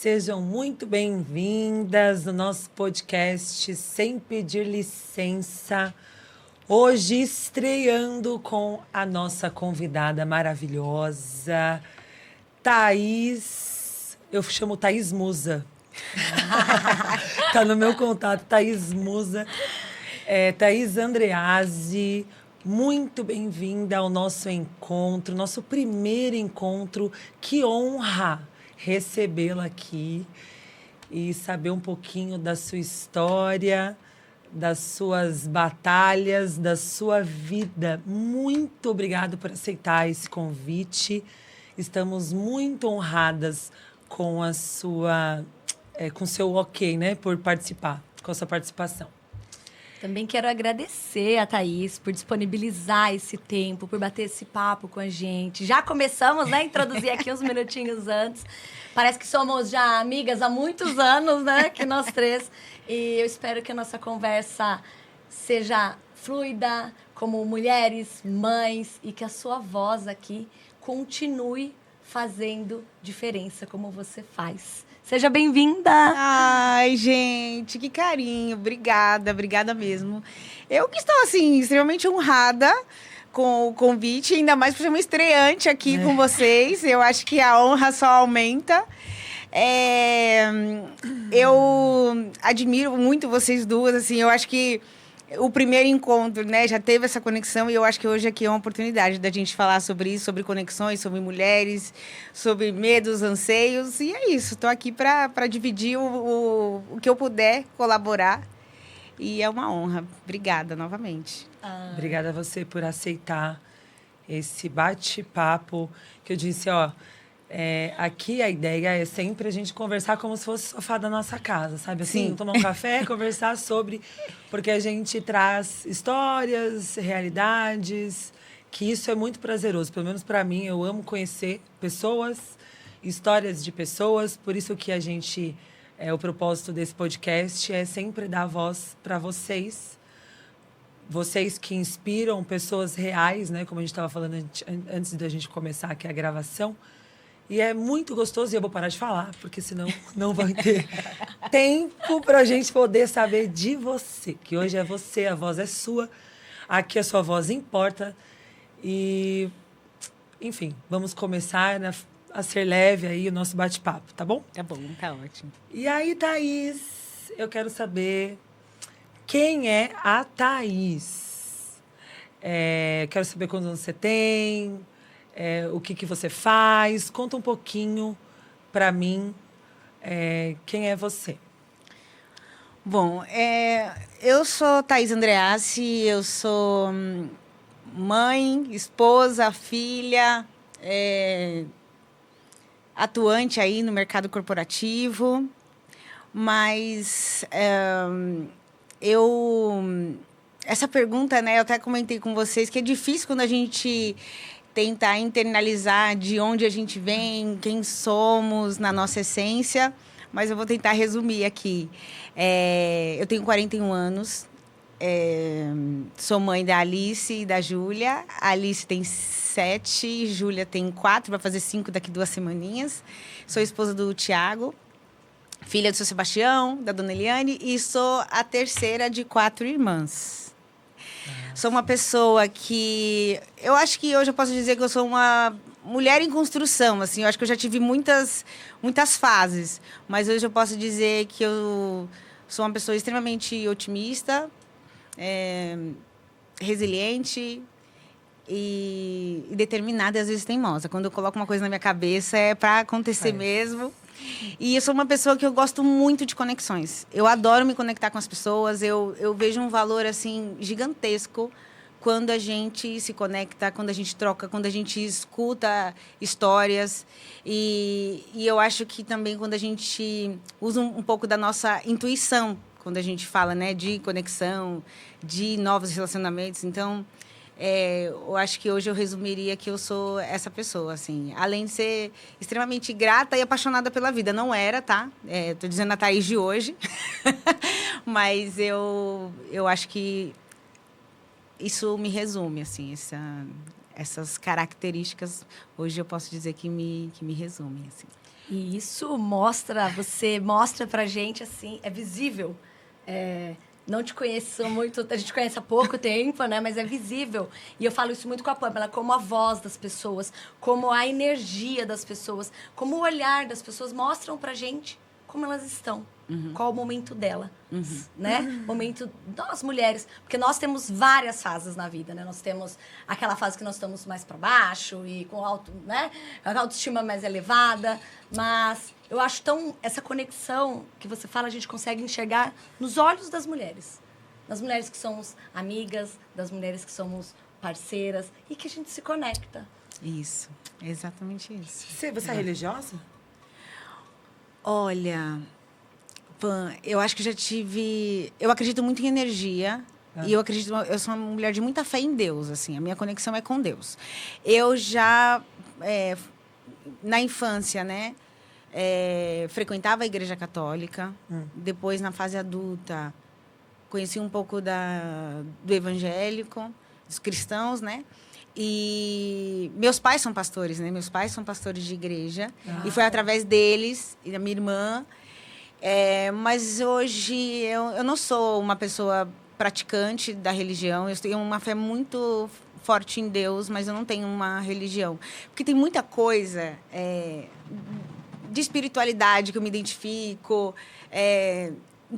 Sejam muito bem-vindas no nosso podcast Sem Pedir Licença. Hoje estreando com a nossa convidada maravilhosa, Thaís. Eu chamo Thaís Musa. Tá no meu contato, Thaís Musa. Thaís Andreazzi, muito bem-vinda ao nosso encontro, nosso primeiro encontro. Que honra recebê-la aqui e saber um pouquinho da sua história, das suas batalhas, da sua vida. Muito obrigada por aceitar esse convite. Estamos muito honradas com a sua, com seu ok, né, por participar, com a sua participação. Também quero agradecer a Thaís por disponibilizar esse tempo, por bater esse papo com a gente. Já começamos, né, a introduzir aqui uns minutinhos antes. Parece que somos já amigas há muitos anos, né, que nós três. E eu espero que a nossa conversa seja fluida, como mulheres, mães, e que a sua voz aqui continue fazendo diferença, como você faz. Seja bem-vinda! Ai, gente, que carinho. Obrigada mesmo. Eu que estou, assim, extremamente honrada com o convite, ainda mais por ser uma estreante aqui com vocês. Eu acho que a honra só aumenta. Eu admiro muito vocês duas, assim, eu acho que o primeiro encontro, né, já teve essa conexão e eu acho que hoje aqui é uma oportunidade da gente falar sobre isso, sobre conexões, sobre mulheres, sobre medos, anseios. E é isso, estou aqui para dividir o que eu puder colaborar. E é uma honra. Obrigada novamente. Obrigada a você por aceitar esse bate-papo que eu disse, aqui a ideia é sempre a gente conversar como se fosse o sofá da nossa casa, sabe? Assim, Sim. tomar um café, conversar sobre... Porque a gente traz histórias, realidades, que isso é muito prazeroso. Pelo menos para mim, eu amo conhecer pessoas, histórias de pessoas. Por isso que a gente... o propósito desse podcast é sempre dar voz para vocês. Vocês que inspiram pessoas reais, né? Como a gente estava falando antes da gente começar aqui a gravação. E é muito gostoso, e eu vou parar de falar, porque senão não vai ter tempo para a gente poder saber de você. Que hoje é você, a voz é sua, aqui a sua voz importa. E, enfim, vamos começar a ser leve aí o nosso bate-papo, tá bom? Tá bom, tá ótimo. E aí, Thaís, eu quero saber quem é a Thaís. Quero saber quantos anos você tem... o que você faz. Conta um pouquinho para mim quem é você. Bom, eu sou Thaís Andreazzi, eu sou mãe, esposa, filha, atuante aí no mercado corporativo, mas essa pergunta, né, eu até comentei com vocês que é difícil quando a gente tentar internalizar de onde a gente vem, quem somos, na nossa essência, mas eu vou tentar resumir aqui. Eu tenho 41 anos, sou mãe da Alice e da Júlia. A Alice tem 7, Júlia tem 4, vai fazer 5 daqui 2 semaninhas. Sou esposa do Tiago, filha do seu Sebastião, da dona Eliane, e sou a terceira de 4 irmãs. Sou uma pessoa que... Eu acho que hoje eu posso dizer que eu sou uma mulher em construção, assim. Eu acho que eu já tive muitas fases. Mas hoje eu posso dizer que eu sou uma pessoa extremamente otimista, resiliente e determinada e às vezes teimosa. Quando eu coloco uma coisa na minha cabeça é para acontecer mesmo. E eu sou uma pessoa que eu gosto muito de conexões. Eu adoro me conectar com as pessoas. Eu vejo um valor assim gigantesco quando a gente se conecta, quando a gente troca, quando a gente escuta histórias. E eu acho que também quando a gente usa um pouco da nossa intuição, quando a gente fala, né, de conexão, de novos relacionamentos. Então, eu acho que hoje eu resumiria que eu sou essa pessoa, assim. Além de ser extremamente grata e apaixonada pela vida. Não era, tá? Tô dizendo a Thaís de hoje. Mas eu acho que isso me resume, assim, essas características, hoje eu posso dizer que me resumem, assim. E isso mostra pra gente, assim, é visível. Não te conheço muito, a gente conhece há pouco tempo, né? Mas é visível. E eu falo isso muito com a Pamela, como a voz das pessoas, como a energia das pessoas, como o olhar das pessoas mostram pra gente como elas estão. Qual o momento dela, né? Momento nós mulheres, porque nós temos várias fases na vida, né? Nós temos aquela fase que nós estamos mais para baixo e com né? A autoestima mais elevada, mas eu acho essa conexão que você fala, a gente consegue enxergar nos olhos das mulheres que somos amigas, das mulheres que somos parceiras e que a gente se conecta. Isso, é exatamente isso. Você é religiosa? Olha, Pan, eu acho que eu acredito muito em energia. E eu sou uma mulher de muita fé em Deus, assim. A minha conexão é com Deus. Eu já, na infância, né, frequentava a Igreja Católica. Depois, na fase adulta, conheci um pouco do evangélico, dos cristãos, né? E meus pais são pastores, né? Meus pais são pastores de igreja. E foi através deles e da minha irmã. Mas hoje eu não sou uma pessoa praticante da religião. Eu tenho uma fé muito forte em Deus, mas eu não tenho uma religião. Porque tem muita coisa de espiritualidade que eu me identifico.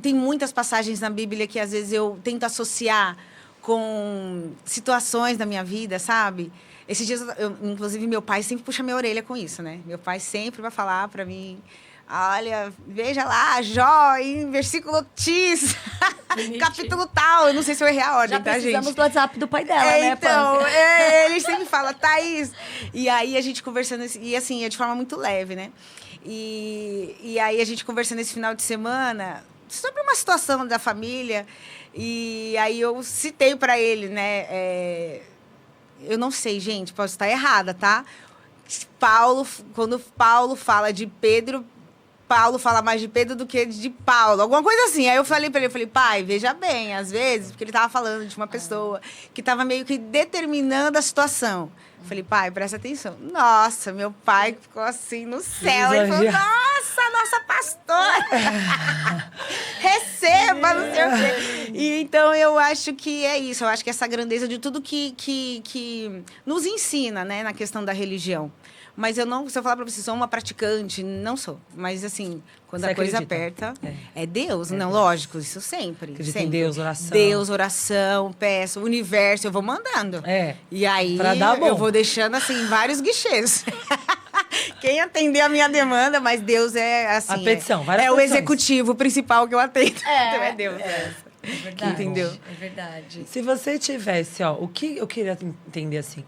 Tem muitas passagens na Bíblia que, às vezes, eu tento associar com situações da minha vida, sabe? Esses dias, inclusive, meu pai sempre puxa minha orelha com isso, né? Meu pai sempre vai falar para mim... Olha, veja lá, Jó, em versículo X, capítulo tal. Eu não sei se eu errei a ordem, já tá, gente? precisamos do WhatsApp do pai dela, né, então, ele sempre fala, Thaís. E aí, a gente conversando, e assim, é de forma muito leve, né? E aí, a gente conversando esse final de semana sobre uma situação da família. E aí, eu citei para ele, né? Eu não sei, gente, posso estar errada, tá? Quando Paulo fala de Pedro... Paulo fala mais de Pedro do que de Paulo. Alguma coisa assim. Aí eu falei para ele, pai, veja bem, às vezes, porque ele estava falando de uma pessoa que estava meio que determinando a situação. Eu falei, pai, presta atenção. Nossa, meu pai ficou assim no céu. Ele falou, nossa pastora! Receba, não sei o quê. E, então, eu acho que é isso. Eu acho que essa grandeza de tudo que nos ensina, né, na questão da religião. Mas eu não, se eu falar para você, sou uma praticante, não sou. Mas, assim, quando você a coisa acredita? aperta, é Deus. Não, lógico, isso sempre. Acredita sempre. em Deus, oração. Deus, oração, peço, universo, eu vou mandando. E aí, pra dar bom. Eu vou deixando, assim, vários guichês. Quem atender a minha demanda, mas Deus é, assim... A petição, várias é o petições. executivo principal que eu atendo. Então, é Deus. É verdade. Entendeu? É verdade. Se você tivesse, o que eu queria entender assim,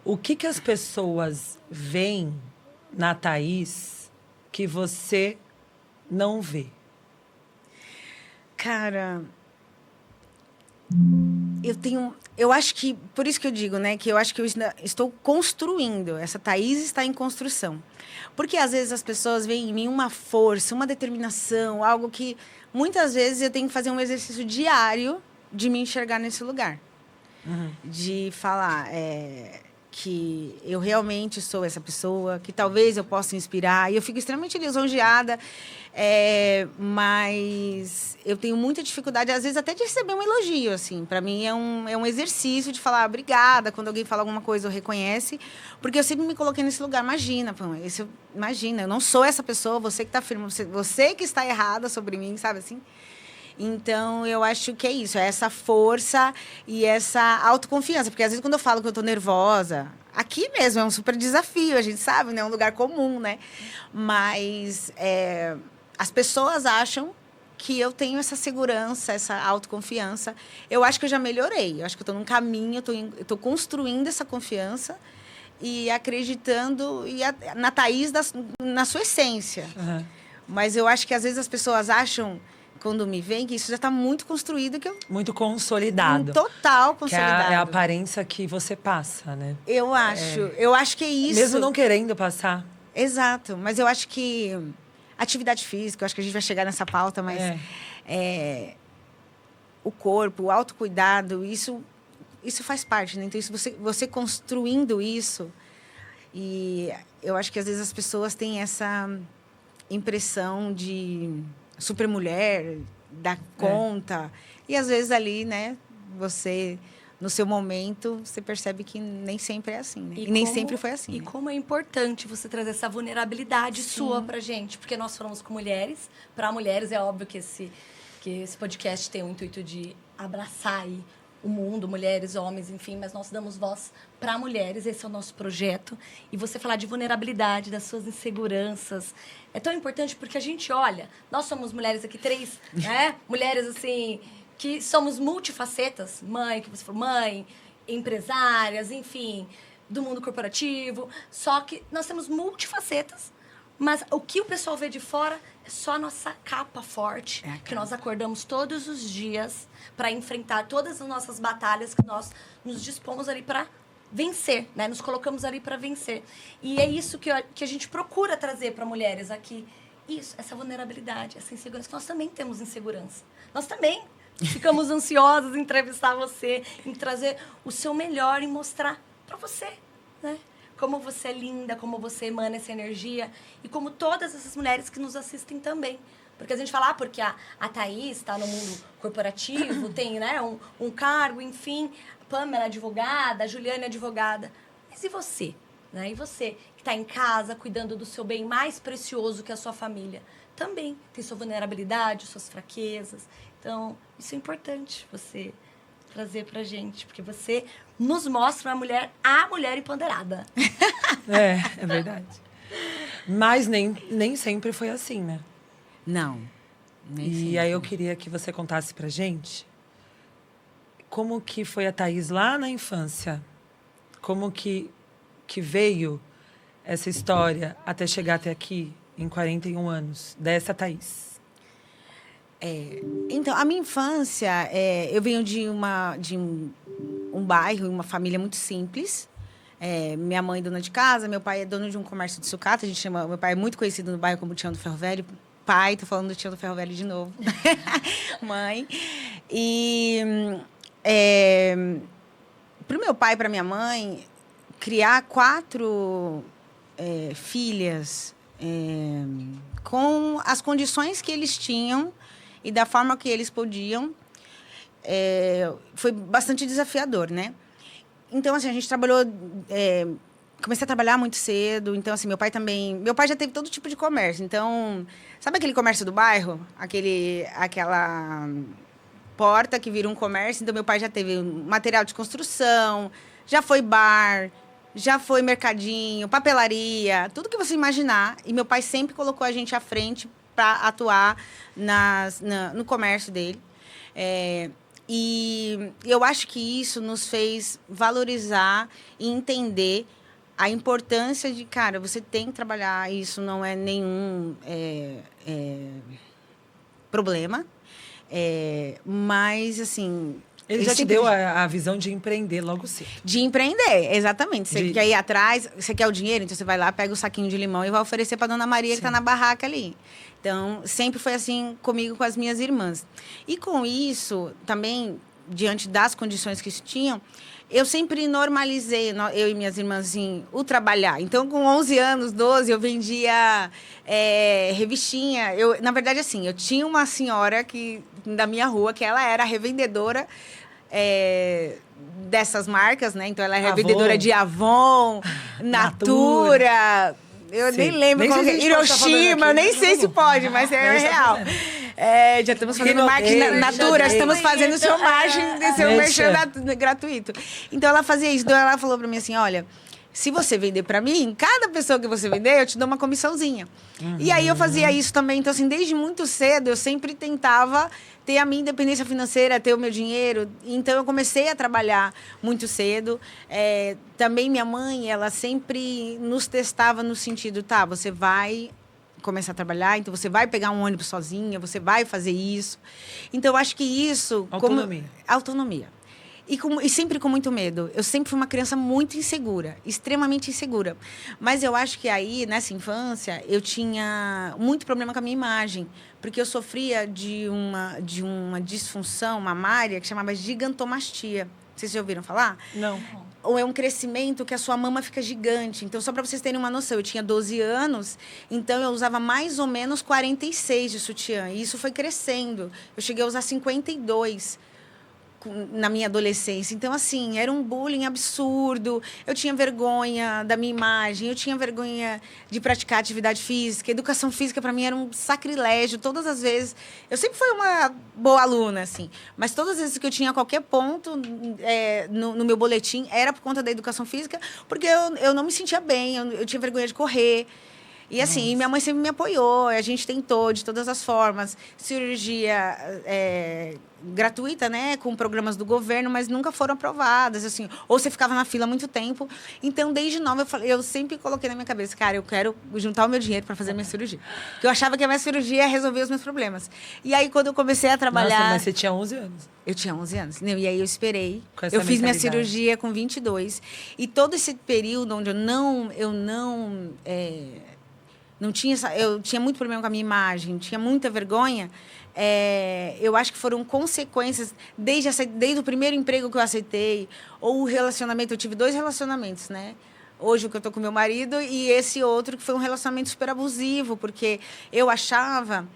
o que as pessoas veem na Thaís que você não vê? Cara, eu acho que, por isso que eu digo, né, que eu acho que eu estou construindo, essa Thaís está em construção. Porque às vezes as pessoas veem em mim uma força, uma determinação, algo que muitas vezes eu tenho que fazer um exercício diário de me enxergar nesse lugar. De falar que eu realmente sou essa pessoa, que talvez eu possa inspirar. E eu fico extremamente lisonjeada, mas eu tenho muita dificuldade, às vezes, até de receber um elogio, assim. Para mim, é um exercício de falar obrigada. Quando alguém fala alguma coisa, eu reconhece. Porque eu sempre me coloquei nesse lugar. Imagina, eu não sou essa pessoa, você que está firme, você que está errada sobre mim, sabe assim? Então, eu acho que é isso, é essa força e essa autoconfiança. Porque, às vezes, quando eu falo que eu tô nervosa, aqui mesmo é um super desafio, a gente sabe, né? É um lugar comum, né? Mas as pessoas acham que eu tenho essa segurança, essa autoconfiança. Eu acho que eu já melhorei, eu acho que eu tô num caminho, eu tô construindo essa confiança e acreditando na Thaís, na sua essência. Mas eu acho que, às vezes, as pessoas acham... quando me veem, que isso já está muito construído. Muito consolidado. Total consolidado. Que é a aparência que você passa, né? Eu acho que é isso. Mesmo não querendo passar. Exato, mas eu acho que atividade física, eu acho que a gente vai chegar nessa pauta, mas o corpo, o autocuidado, isso isso faz parte, né? Então, isso você construindo isso... E eu acho que, às vezes, as pessoas têm essa impressão de supermulher, dar conta. E, às vezes, ali, né? Você, no seu momento, você percebe que nem sempre é assim, né? E nem sempre foi assim. E né? como é importante você trazer essa vulnerabilidade sua pra gente. Porque nós falamos com mulheres. Para mulheres, é óbvio que esse podcast tem o intuito de abraçar aí o mundo, mulheres, homens, enfim, mas nós damos voz para mulheres, esse é o nosso projeto. E você falar de vulnerabilidade, das suas inseguranças, é tão importante porque a gente olha, nós somos mulheres aqui, 3, né? Mulheres, assim, que somos multifacetas, mãe, que você falou, mãe, empresárias, enfim, do mundo corporativo, só que nós temos multifacetas, mas o que o pessoal vê de fora é só a nossa capa forte, que nós acordamos todos os dias para enfrentar todas as nossas batalhas que nós nos dispomos ali para vencer, né? Nos colocamos ali para vencer. E é isso que a gente procura trazer para mulheres aqui. Isso, essa vulnerabilidade, essa insegurança. Nós também temos insegurança. Nós também ficamos ansiosos em entrevistar você, em trazer o seu melhor e mostrar para você, né? Como você é linda, como você emana essa energia e como todas essas mulheres que nos assistem também. Porque a gente fala, porque a Thaís está no mundo corporativo, tem, né, um cargo, enfim, a Pamela é advogada, a Juliana é advogada. Mas e você? Né? E você que está em casa, cuidando do seu bem mais precioso que a sua família? Também tem sua vulnerabilidade, suas fraquezas. Então, isso é importante você trazer pra gente, porque você nos mostra a mulher empoderada. É verdade. Mas nem sempre foi assim, né? Não. Nem E sempre. aí eu queria que você contasse pra gente como que foi a Thaís lá na infância. Como que veio essa história até chegar até aqui, em 41 anos, dessa Thaís. Então, a minha infância, eu venho de um bairro, uma família muito simples. Minha mãe é dona de casa, meu pai é dono de um comércio de sucata. Meu pai é muito conhecido no bairro como Tião do Ferro Velho. Pai, tô falando do Tião do Ferro Velho de novo. Mãe. E pro meu pai e pra minha mãe, criar 4 filhas com as condições que eles tinham e da forma que eles podiam, foi bastante desafiador, né? Então, assim, a gente trabalhou... comecei a trabalhar muito cedo. Então, assim, meu pai também... Meu pai já teve todo tipo de comércio. Então, sabe aquele comércio do bairro? Aquela porta que vira um comércio. Então, meu pai já teve material de construção, já foi bar, já foi mercadinho, papelaria, tudo que você imaginar. E meu pai sempre colocou a gente à frente para atuar no comércio dele. E eu acho que isso nos fez valorizar e entender a importância de, cara, você tem que trabalhar, isso não é nenhum problema. Mas, assim... Ele já te deu a visão de empreender logo cedo. De empreender, exatamente. Você quer ir atrás, você quer o dinheiro, então você vai lá, pega o saquinho de limão e vai oferecer para dona Maria, que está na barraca ali. Então, sempre foi assim comigo, com as minhas irmãs. E com isso, também, diante das condições que tinham, eu sempre normalizei, eu e minhas irmãs, assim, o trabalhar. Então, com 11 anos, 12, eu vendia revistinha. Na verdade, assim, eu tinha uma senhora da minha rua, que ela era revendedora dessas marcas, né? Então, ela é revendedora de Avon, Natura... Eu nem lembro qual é. Hiroshima, eu nem sei se pode, mas é real. Já estamos fazendo marketing Natura, estamos fazendo seu marketing, seu merchan gratuito. Então, ela fazia isso. Então, ela falou para mim assim, olha, se você vender para mim, cada pessoa que você vender, eu te dou uma comissãozinha. E aí, eu fazia isso também. Então, assim, desde muito cedo, eu sempre tentava ter a minha independência financeira, ter o meu dinheiro. Então, eu comecei a trabalhar muito cedo. Também minha mãe, ela sempre nos testava no sentido, tá, você vai começar a trabalhar, então você vai pegar um ônibus sozinha, você vai fazer isso. Então, eu acho que isso... Autonomia. Autonomia. E sempre com muito medo. Eu sempre fui uma criança muito insegura, extremamente insegura. Mas eu acho que aí, nessa infância, eu tinha muito problema com a minha imagem. Porque eu sofria de uma disfunção mamária que chamava gigantomastia. Vocês já ouviram falar? Não. Ou é um crescimento que a sua mama fica gigante. Então, só para vocês terem uma noção, eu tinha 12 anos, então eu usava mais ou menos 46 de sutiã. E isso foi crescendo. Eu cheguei a usar 52 na minha adolescência. Então, assim, era um bullying absurdo. Eu tinha vergonha da minha imagem, eu tinha vergonha de praticar atividade física. Educação física, para mim, era um sacrilégio. Todas as vezes... Eu sempre fui uma boa aluna, assim. Mas todas as vezes que eu tinha qualquer ponto no meu boletim, era por conta da educação física, porque eu não me sentia bem, eu tinha vergonha de correr. E assim, minha mãe sempre me apoiou, a gente tentou de todas as formas. Cirurgia gratuita, né? Com programas do governo, mas nunca foram aprovadas, assim. Ou você ficava na fila há muito tempo. Então, desde nova, eu sempre coloquei na minha cabeça, cara, eu quero juntar o meu dinheiro para fazer a minha cirurgia. Porque eu achava que a minha cirurgia ia resolver os meus problemas. E aí, quando eu comecei a trabalhar... Nossa, mas você tinha 11 anos. Eu tinha 11 anos. E aí eu esperei. Com essa Eu fiz minha mentalidade. cirurgia com 22. E todo esse período onde eu não tinha eu tinha muito problema com a minha imagem, tinha muita vergonha. Eu acho que foram consequências desde o primeiro emprego que eu aceitei, ou o relacionamento. Eu tive 2 relacionamentos, né? Hoje, o que eu tô com meu marido, e esse outro que foi um relacionamento super abusivo, porque eu achava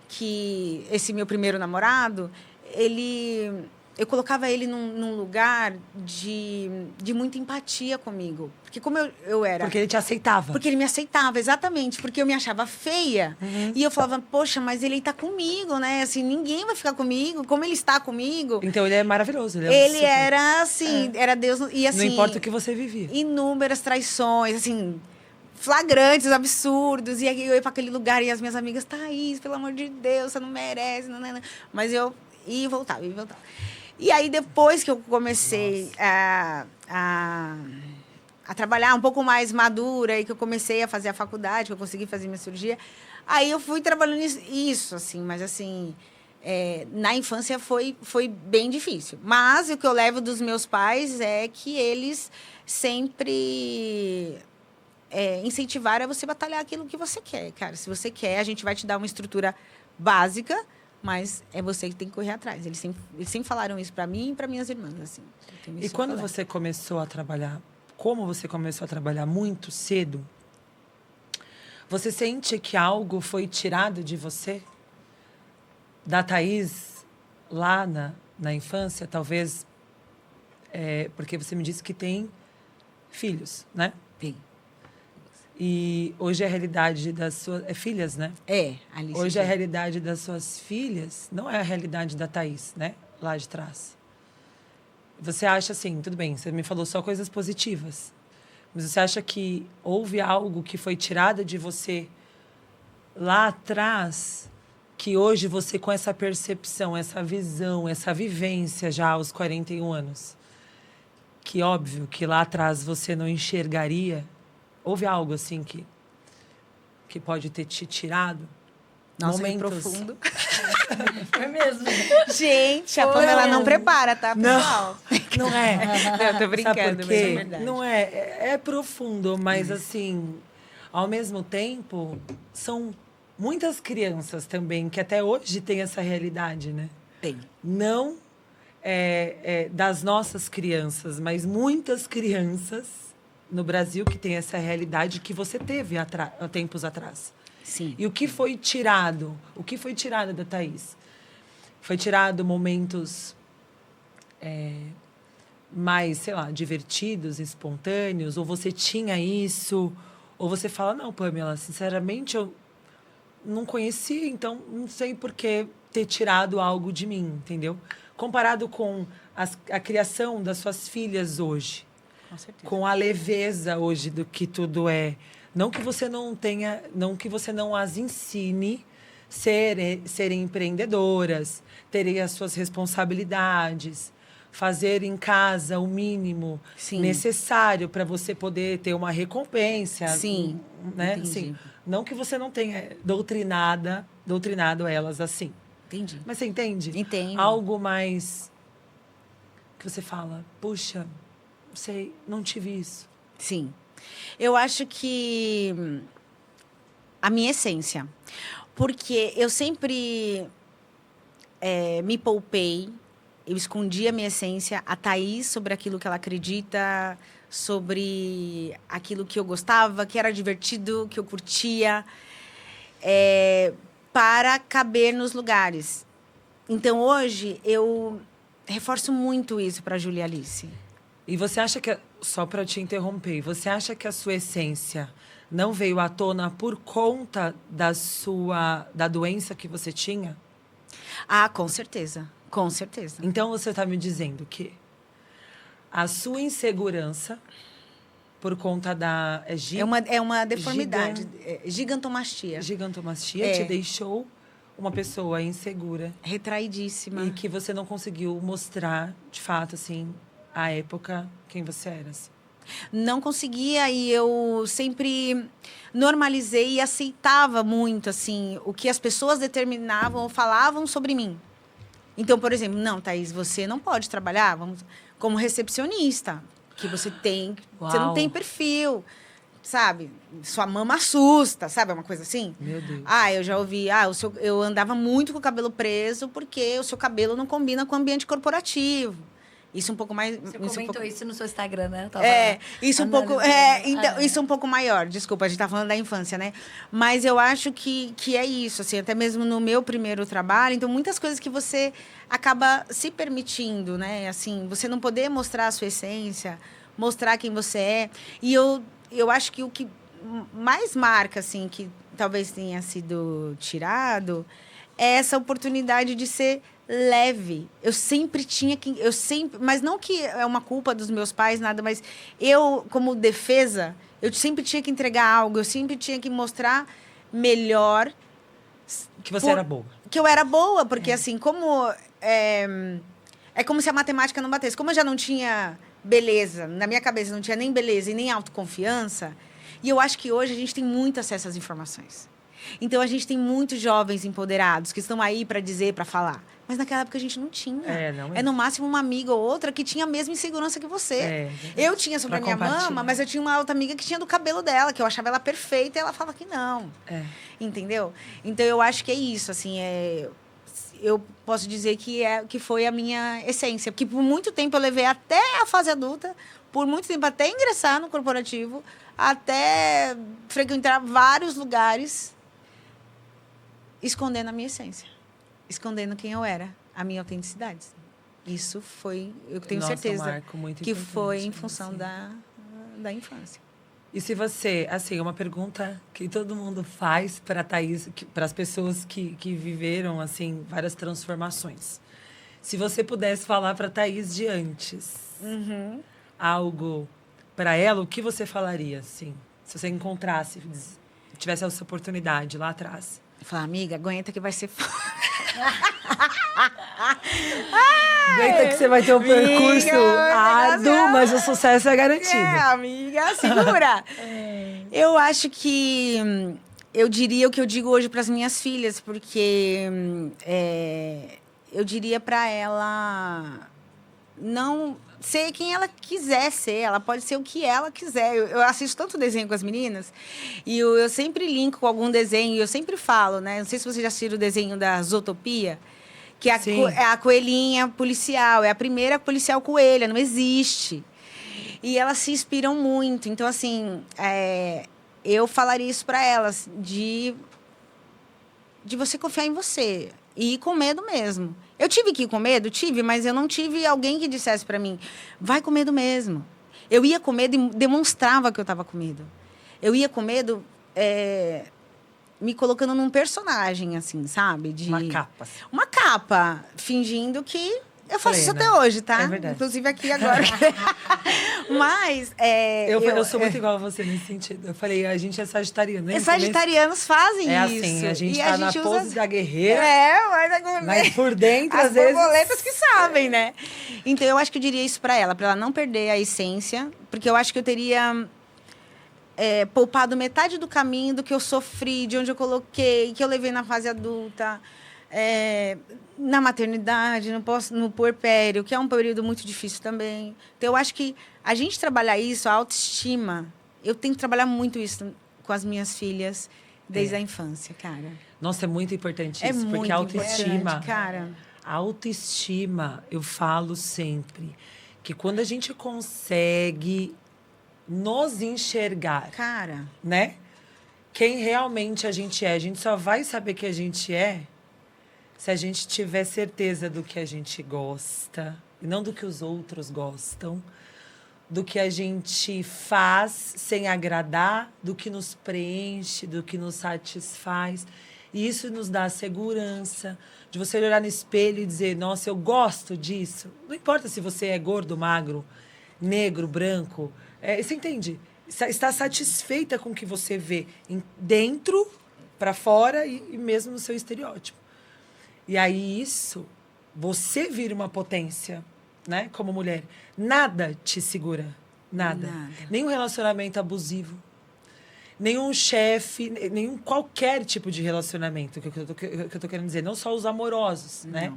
que esse meu primeiro namorado, eu colocava ele num lugar de muita empatia comigo. Porque como eu era... Porque ele te aceitava. Porque ele me aceitava, exatamente. Porque eu me achava feia. E eu falava, poxa, mas ele está comigo, né? Assim, ninguém vai ficar comigo. Como ele está comigo... Então, ele é maravilhoso. Ele era, assim, era Deus... E, assim, não importa o que você vivia. Inúmeras traições, assim... flagrantes, absurdos. E aí eu ia para aquele lugar e as minhas amigas, Thaís, pelo amor de Deus, você não merece. Não. Mas eu ia e voltava. E aí, depois que eu comecei a trabalhar um pouco mais madura e que eu comecei a fazer a faculdade, que eu consegui fazer minha cirurgia, aí eu fui trabalhando isso, assim, mas assim... na infância foi bem difícil. Mas o que eu levo dos meus pais é que eles sempre incentivaram a você batalhar aquilo que você quer, cara. Se você quer, a gente vai te dar uma estrutura básica, mas é você que tem que correr atrás. Eles sempre falaram isso para mim e para minhas irmãs, assim. E quando você começou a trabalhar, como você começou a trabalhar muito cedo, você sente que algo foi tirado de você? Da Thaís, lá na infância, talvez, porque você me disse que tem filhos, né? Tem. E hoje a realidade das suas... filhas, né? Alice. Hoje a realidade das suas filhas não é a realidade da Thaís, né? Lá de trás. Você acha assim, tudo bem, você me falou só coisas positivas, mas você acha que houve algo que foi tirado de você lá atrás, que hoje você, com essa percepção, essa visão, essa vivência já aos 41 anos, que óbvio que lá atrás você não enxergaria, houve algo assim que pode ter te tirado? Nossa, momentos... que profundo. Foi mesmo. Gente, a Pamela não prepara, tá, pessoal? Não é. Não, tô brincando, Sabe por mas quê? é verdade. Não é profundo, mas assim, ao mesmo tempo, são muitas crianças também que até hoje têm essa realidade, né? Tem. Não das nossas crianças, mas muitas crianças no Brasil que têm essa realidade que você teve há tempos atrás. Sim. E o que foi tirado? O que foi tirado da Thaís? Foi tirado momentos mais, sei lá, divertidos, espontâneos? Ou você tinha isso? Ou você fala, não, Pamela, sinceramente, eu não conhecia, então não sei por que ter tirado algo de mim, entendeu? Comparado com a criação das suas filhas hoje. Com certeza. Com a leveza hoje do que tudo é. Não que você não tenha, não que você não as ensine serem empreendedoras, terem as suas responsabilidades, fazer em casa o mínimo necessário para você poder ter uma recompensa. Sim, né? entendi. Assim, não que você não tenha doutrinado elas assim. Entendi. Mas você entende? Entendo. Algo mais que você fala, puxa, não sei, não tive isso. Sim. Eu acho que a minha essência. Porque eu sempre me poupei eu escondi a minha essência, a Thaís, sobre aquilo que ela acredita, sobre aquilo que eu gostava, que era divertido, que eu curtia, para caber nos lugares. Então, hoje, eu reforço muito isso para a Júlia Alice. E você acha que, só para te interromper, você acha que a sua essência não veio à tona por conta da doença que você tinha? Ah, com certeza. Com certeza. Então você está me dizendo que a sua insegurança por conta da é uma deformidade, gigantomastia. Gigantomastia te deixou uma pessoa insegura, retraidíssima, e que você não conseguiu mostrar, de fato, assim, à época quem você era. Assim. Não conseguia, e eu sempre normalizei e aceitava muito, assim, o que as pessoas determinavam ou falavam sobre mim. Então, por exemplo, não, Thaís, você não pode trabalhar como recepcionista, que você não tem perfil, sabe? Sua mama assusta, sabe? Uma coisa assim. Meu Deus. Eu já ouvi, eu andava muito com o cabelo preso porque o seu cabelo não combina com o ambiente corporativo. Isso um pouco mais... Você comentou isso no seu Instagram, né? Isso um pouco... Então, isso um pouco maior. Desculpa, a gente tá falando da infância, né? Mas eu acho que é isso, assim, até mesmo no meu primeiro trabalho. Então, muitas coisas que você acaba se permitindo, né? Assim, você não poder mostrar a sua essência, mostrar quem você é. E eu acho que o que mais marca, assim, que talvez tenha sido tirado, é essa oportunidade de ser leve. Eu sempre tinha que... mas não que é uma culpa dos meus pais, nada, mas eu, como defesa, eu sempre tinha que entregar algo, eu sempre tinha que mostrar melhor... Que você era boa. Que eu era boa, porque assim, como... É como se a matemática não batesse. Como eu já não tinha beleza, na minha cabeça não tinha nem beleza e nem autoconfiança, e eu acho que hoje a gente tem muito acesso às informações. Então, a gente tem muitos jovens empoderados que estão aí para dizer, para falar. Mas naquela época a gente não tinha. É no máximo uma amiga ou outra que tinha a mesma insegurança que você. Eu tinha sobre a minha mama, mas eu tinha uma outra amiga que tinha do cabelo dela, que eu achava ela perfeita, e ela falava que não. Entendeu? Então, eu acho que é isso, assim, eu posso dizer que foi a minha essência. Porque por muito tempo eu levei até a fase adulta, por muito tempo até ingressar no corporativo, até frequentar vários lugares, escondendo a minha essência, escondendo quem eu era, a minha autenticidade. Isso foi, eu tenho certeza, que foi em função da infância. E se você, assim, uma pergunta que todo mundo faz para a Thaís, para as pessoas que viveram, assim, várias transformações. Se você pudesse falar para a Thaís de antes, algo para ela, o que você falaria, assim? Se você encontrasse, tivesse essa oportunidade lá atrás. Falar, amiga, aguenta que vai ser... Aguenta que você vai ter um percurso árduo, mas o sucesso é garantido. Amiga, segura. Eu acho que... eu diria o que eu digo hoje para as minhas filhas, porque eu diria para ela não ser quem ela quiser ser. Ela pode ser o que ela quiser. Eu assisto tanto desenho com as meninas e eu sempre linko com algum desenho. E eu sempre falo, né? Não sei se vocês já assistiram o desenho da Zootopia, que é a coelhinha policial. É a primeira policial coelha. Não existe. E elas se inspiram muito. Então, assim, eu falaria isso para elas, de você confiar em você. E ir com medo mesmo. Eu tive que ir com medo? Tive, mas eu não tive alguém que dissesse para mim, vai com medo mesmo. Eu ia com medo e demonstrava que eu estava com medo. Eu ia com medo me colocando num personagem, assim, sabe? Uma capa. Uma capa, fingindo que... Eu faço isso até hoje, tá? É verdade. Inclusive aqui agora. Mas... eu sou muito igual a você nesse sentido. Eu falei, a gente é sagitariano. Né? Sagitarianos fazem isso. Assim, a gente tá na pose da guerreira. Mas por dentro, às vezes... As borboletas que sabem, né? Então, eu acho que eu diria isso pra ela não perder a essência. Porque eu acho que eu teria... poupado metade do caminho do que eu sofri, de onde eu coloquei, que eu levei na fase adulta... na maternidade, no puerpério, que é um período muito difícil também. Então, eu acho que a gente trabalhar isso, a autoestima, eu tenho que trabalhar muito isso com as minhas filhas desde a infância, cara. Nossa, é muito importante isso, porque a autoestima... Cara. A autoestima, eu falo sempre, que quando a gente consegue nos enxergar, Cara, né? Quem realmente a gente só vai saber que a gente é se a gente tiver certeza do que a gente gosta, e não do que os outros gostam, do que a gente faz sem agradar, do que nos preenche, do que nos satisfaz. E isso nos dá segurança de você olhar no espelho e dizer, nossa, eu gosto disso. Não importa se você é gordo, magro, negro, branco. Você entende? Está satisfeita com o que você vê dentro, para fora e mesmo no seu estereótipo. E aí isso, você vira uma potência, né? Como mulher. Nada te segura. Nada. Nenhum relacionamento abusivo. Nenhum chefe, nenhum qualquer tipo de relacionamento, que eu tô querendo dizer. Não só os amorosos, né?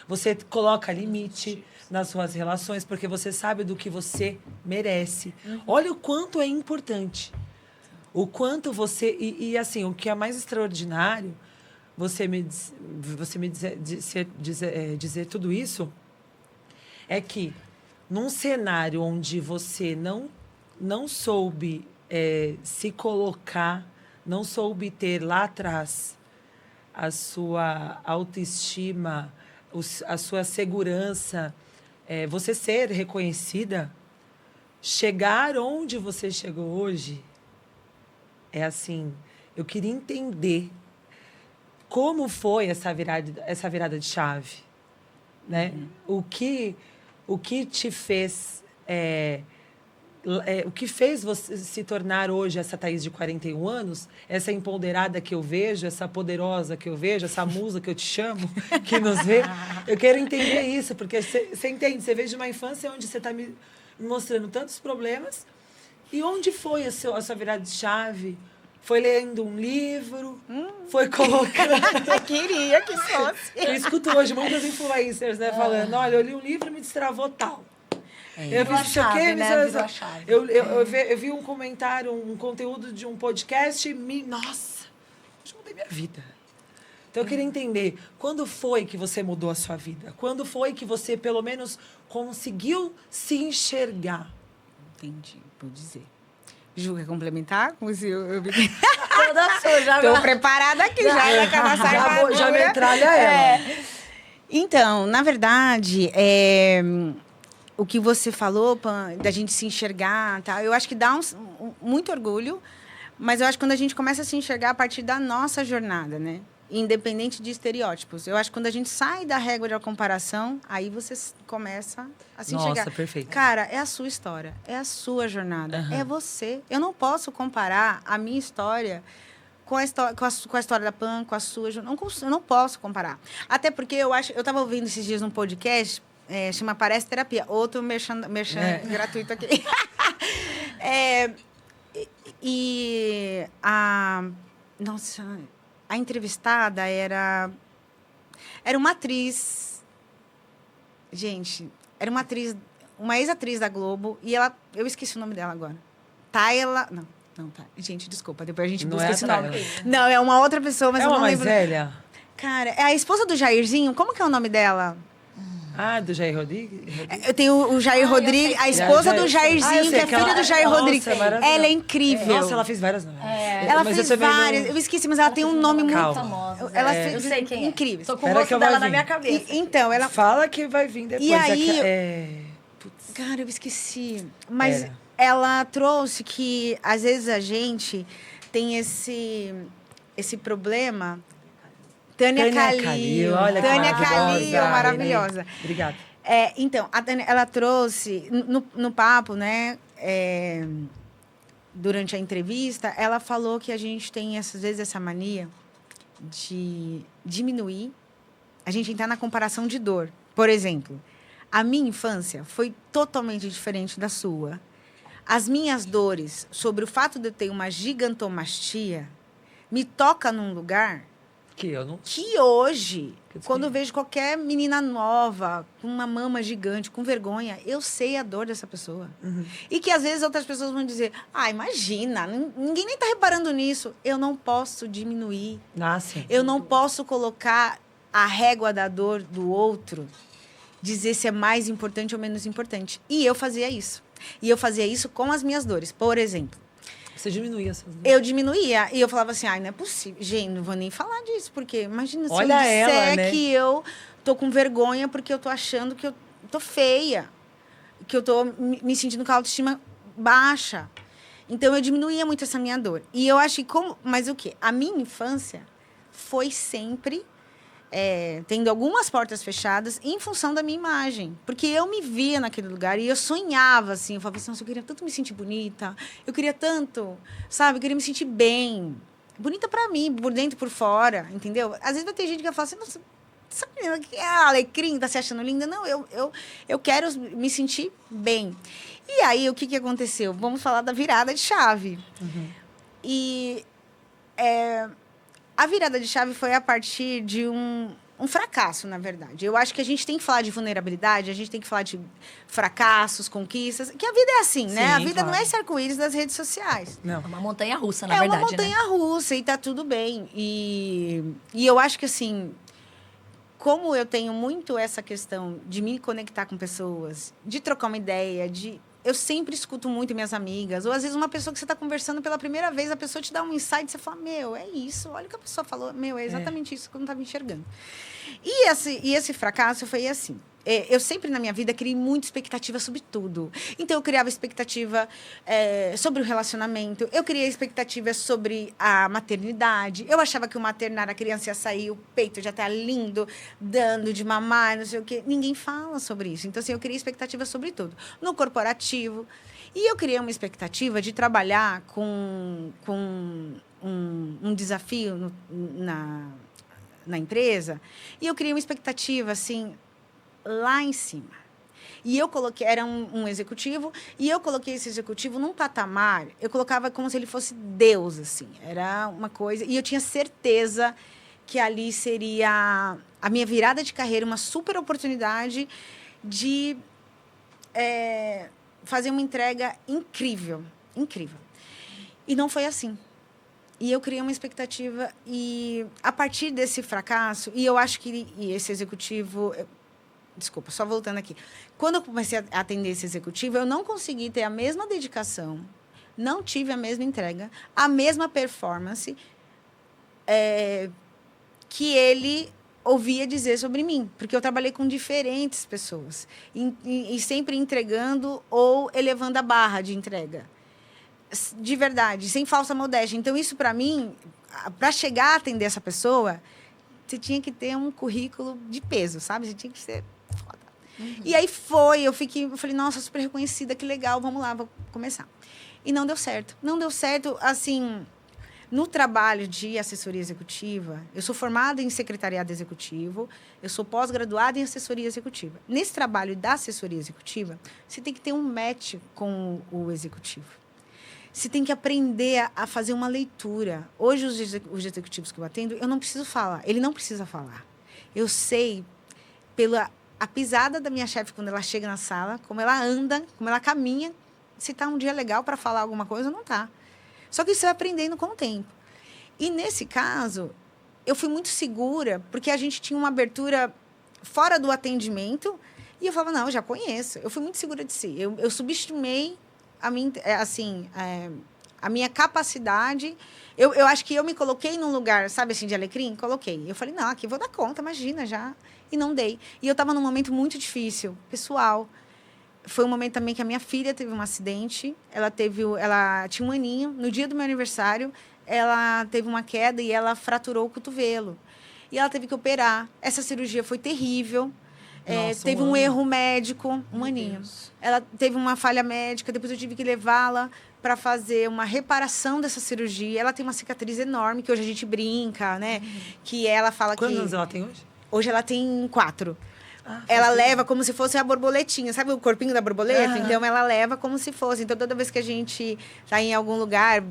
Você coloca limite nas suas relações, porque você sabe do que você merece. Olha o quanto é importante. O quanto você... E assim, o que é mais extraordinário, você me dizer tudo isso, é que num cenário onde você não soube se colocar, não soube ter lá atrás a sua autoestima, a sua segurança, você ser reconhecida, chegar onde você chegou hoje, é assim, eu queria entender como foi essa virada de chave, né? O que te fez... o que fez você se tornar hoje essa Thaís de 41 anos, essa empoderada que eu vejo, essa poderosa que eu vejo, essa musa que eu te chamo, que nos vê. Eu quero entender isso, porque você entende, você veio de uma infância onde você está me mostrando tantos problemas. E onde foi a sua virada de chave? Foi lendo um livro? Foi colocando... Queria que fosse. Eu escuto hoje muitos influencers, né, falando, olha, eu li um livro e me destravou tal. Eu vi isso aqui, eu vi um comentário, um conteúdo de um podcast nossa, eu mudei minha vida. Então, eu queria entender, quando foi que você mudou a sua vida? Quando foi que você, pelo menos, conseguiu se enxergar? Entendi, vou dizer. Ju, quer complementar? Toda suja. Estou preparada aqui já com a nossa armadura. Já metralha ela. Então, na verdade, o que você falou, Pan, da gente se enxergar, tá? Eu acho que dá muito orgulho, mas eu acho que quando a gente começa a se enxergar a partir da nossa jornada, né? Independente de estereótipos. Eu acho que quando a gente sai da régua da comparação, aí você começa a se enxergar. Nossa, perfeito. Cara, é a sua história, é a sua jornada, é você. Eu não posso comparar a minha história com a história da Pan, com a sua. Eu não posso comparar. Até porque eu estava ouvindo esses dias num podcast, chama Parece Terapia, outro merchan gratuito aqui. Nossa, a entrevistada era uma atriz. Gente, era uma atriz, uma ex-atriz da Globo, e eu esqueci o nome dela agora. Tayla. Não, tá. Gente, desculpa, depois a gente busca esse nome. Não, é uma outra pessoa, mas eu não lembro. É uma mais velha? Cara, é a esposa do Jairzinho, como que é o nome dela? Do Jair Rodrigues? Eu tenho o Jair Rodrigues, a esposa do Jairzinho, que é filha do Jair Rodrigues. Ela é incrível. Nossa, ela fez várias novelas. Ela fez várias. Eu esqueci, mas ela tem um nome muito famoso. Ela fez, eu sei quem é. Incrível. Tô com o rosto dela na minha cabeça. Então, ela fala que vai vir depois. E aí, cara, eu esqueci. Mas ela trouxe que às vezes a gente tem esse problema. Tânia Kalil. Olha, Tânia Kalil, maravilhosa. Obrigada. Então, a Tânia, ela trouxe, no papo, né, durante a entrevista, ela falou que a gente tem, às vezes, essa mania de diminuir, a gente entrar na comparação de dor. Por exemplo, a minha infância foi totalmente diferente da sua. As minhas dores, sobre o fato de eu ter uma gigantomastia, me toca num lugar... Que hoje, quando eu vejo qualquer menina nova, com uma mama gigante, com vergonha, eu sei a dor dessa pessoa. E que, às vezes, outras pessoas vão dizer, imagina, ninguém nem está reparando nisso. Eu não posso diminuir. Nossa. Eu não posso colocar a régua da dor do outro, dizer se é mais importante ou menos importante. E eu fazia isso. E eu fazia isso com as minhas dores. Por exemplo, Você diminuía essas dores. eu diminuía e eu falava assim, ai, não é possível. Gente, não vou nem falar disso, porque imagina se Olha eu disser ela, né? que eu tô com vergonha porque eu tô achando que eu tô feia, que eu tô me sentindo com a autoestima baixa. Então, eu diminuía muito essa minha dor. E eu acho que mas o quê? A minha infância foi sempre tendo algumas portas fechadas em função da minha imagem. Porque eu me via naquele lugar e eu sonhava, assim. Eu falava assim, nossa, eu queria tanto me sentir bonita. Eu queria tanto, sabe? Eu queria me sentir bem. Bonita pra mim, por dentro e por fora, entendeu? Às vezes vai ter gente que vai falar assim, nossa, essa menina que é alecrim, tá se achando linda. Não, eu quero me sentir bem. E aí, o que aconteceu? Vamos falar da virada de chave. E a virada de chave foi a partir de um fracasso, na verdade. Eu acho que a gente tem que falar de vulnerabilidade, a gente tem que falar de fracassos, conquistas, que a vida é assim, né? Sim, A vida claro. não é esse arco-íris das redes sociais. Não. É uma montanha-russa, na É verdade, uma montanha-russa e tá tudo bem. E eu acho que, assim, como eu tenho muito essa questão de me conectar com pessoas, de trocar uma ideia, eu sempre escuto muito minhas amigas, ou às vezes uma pessoa que você está conversando pela primeira vez, a pessoa te dá um insight, você fala, meu, é isso, olha o que a pessoa falou, meu, é exatamente isso que eu não estava enxergando. E esse fracasso foi assim. Eu sempre, na minha vida, criei muita expectativa sobre tudo. Então, eu criava expectativa sobre o relacionamento. Eu criei expectativa sobre a maternidade. Eu achava que o maternar, a criança ia sair, o peito já tá lindo, dando de mamar, não sei o quê. Ninguém fala sobre isso. Então, assim, eu criei expectativa sobre tudo. No corporativo. E eu criei uma expectativa de trabalhar com um desafio na empresa. E eu criei uma expectativa, assim, lá em cima. E eu coloquei, era um executivo, e eu coloquei esse executivo num patamar, eu colocava como se ele fosse Deus, assim. Era uma coisa... E eu tinha certeza que ali seria a minha virada de carreira, uma super oportunidade de fazer uma entrega incrível. Incrível. E não foi assim. E eu criei uma expectativa, e a partir desse fracasso, e eu acho que esse executivo... Desculpa, só voltando aqui. Quando eu comecei a atender esse executivo, eu não consegui ter a mesma dedicação, não tive a mesma entrega, a mesma performance que ele ouvia dizer sobre mim. Porque eu trabalhei com diferentes pessoas, e sempre entregando ou elevando a barra de entrega. De verdade, sem falsa modéstia. Então, isso, para mim, para chegar a atender essa pessoa, você tinha que ter um currículo de peso, sabe? Você tinha que ser foda. E aí eu falei, nossa, super reconhecida, que legal, vamos lá, vou começar. E não deu certo. Não deu certo, assim, no trabalho de assessoria executiva. Eu sou formada em secretariado executivo, eu sou pós-graduada em assessoria executiva. Nesse trabalho da assessoria executiva, você tem que ter um match com o executivo. Você tem que aprender a fazer uma leitura. Hoje, os executivos que eu atendo, eu não preciso falar. Ele não precisa falar. Eu sei, pela a pisada da minha chefe, quando ela chega na sala, como ela anda, como ela caminha, se está um dia legal para falar alguma coisa ou não está. Só que isso vai aprendendo com o tempo. E, nesse caso, eu fui muito segura, porque a gente tinha uma abertura fora do atendimento, e eu falava, não, eu já conheço. Eu fui muito segura de si. Eu subestimei a minha capacidade. Eu acho que eu me coloquei num lugar, sabe assim, de alecrim? Coloquei. Eu falei, não, aqui eu vou dar conta, imagina, já. E não dei. E eu estava num momento muito difícil, pessoal. Foi um momento também que a minha filha teve um acidente. Ela tinha 1 aninho. No dia do meu aniversário, ela teve uma queda e ela fraturou o cotovelo. E ela teve que operar. Essa cirurgia foi terrível. Nossa, teve um erro médico, 1 aninho. Deus. Ela teve uma falha médica, depois eu tive que levá-la para fazer uma reparação dessa cirurgia. Ela tem uma cicatriz enorme, que hoje a gente brinca, né? Que ela fala Quantos que... anos ela tem hoje? Hoje ela tem 4. Ah, Ela faz leva como se fosse a borboletinha. Sabe o corpinho da borboleta? Aham. Então, ela leva como se fosse. Então, toda vez que a gente está em algum lugar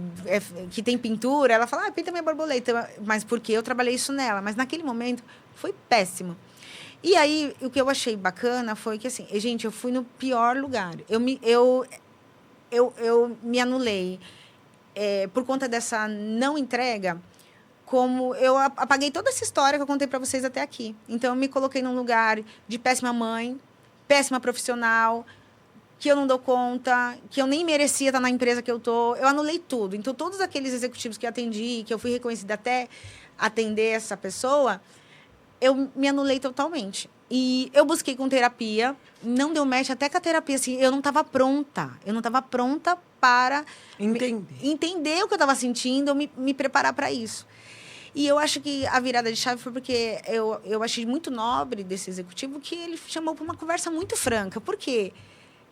que tem pintura, ela fala, pinta minha borboleta. Mas porque eu trabalhei isso nela. Mas, naquele momento, foi péssimo. E aí, o que eu achei bacana foi que, assim, gente, eu fui no pior lugar. Eu me anulei. Por conta dessa não entrega, como eu apaguei toda essa história que eu contei para vocês até aqui. Então, eu me coloquei num lugar de péssima mãe, péssima profissional, que eu não dou conta, que eu nem merecia estar na empresa que eu tô. Eu anulei tudo. Então, todos aqueles executivos que eu atendi, que eu fui reconhecida até atender essa pessoa, eu me anulei totalmente. E eu busquei com terapia, não deu match, até com a terapia, assim, eu não estava pronta. Eu não estava pronta para entender o que eu estava sentindo, me preparar para isso. E eu acho que a virada de chave foi porque eu achei muito nobre desse executivo que ele chamou para uma conversa muito franca. Por quê?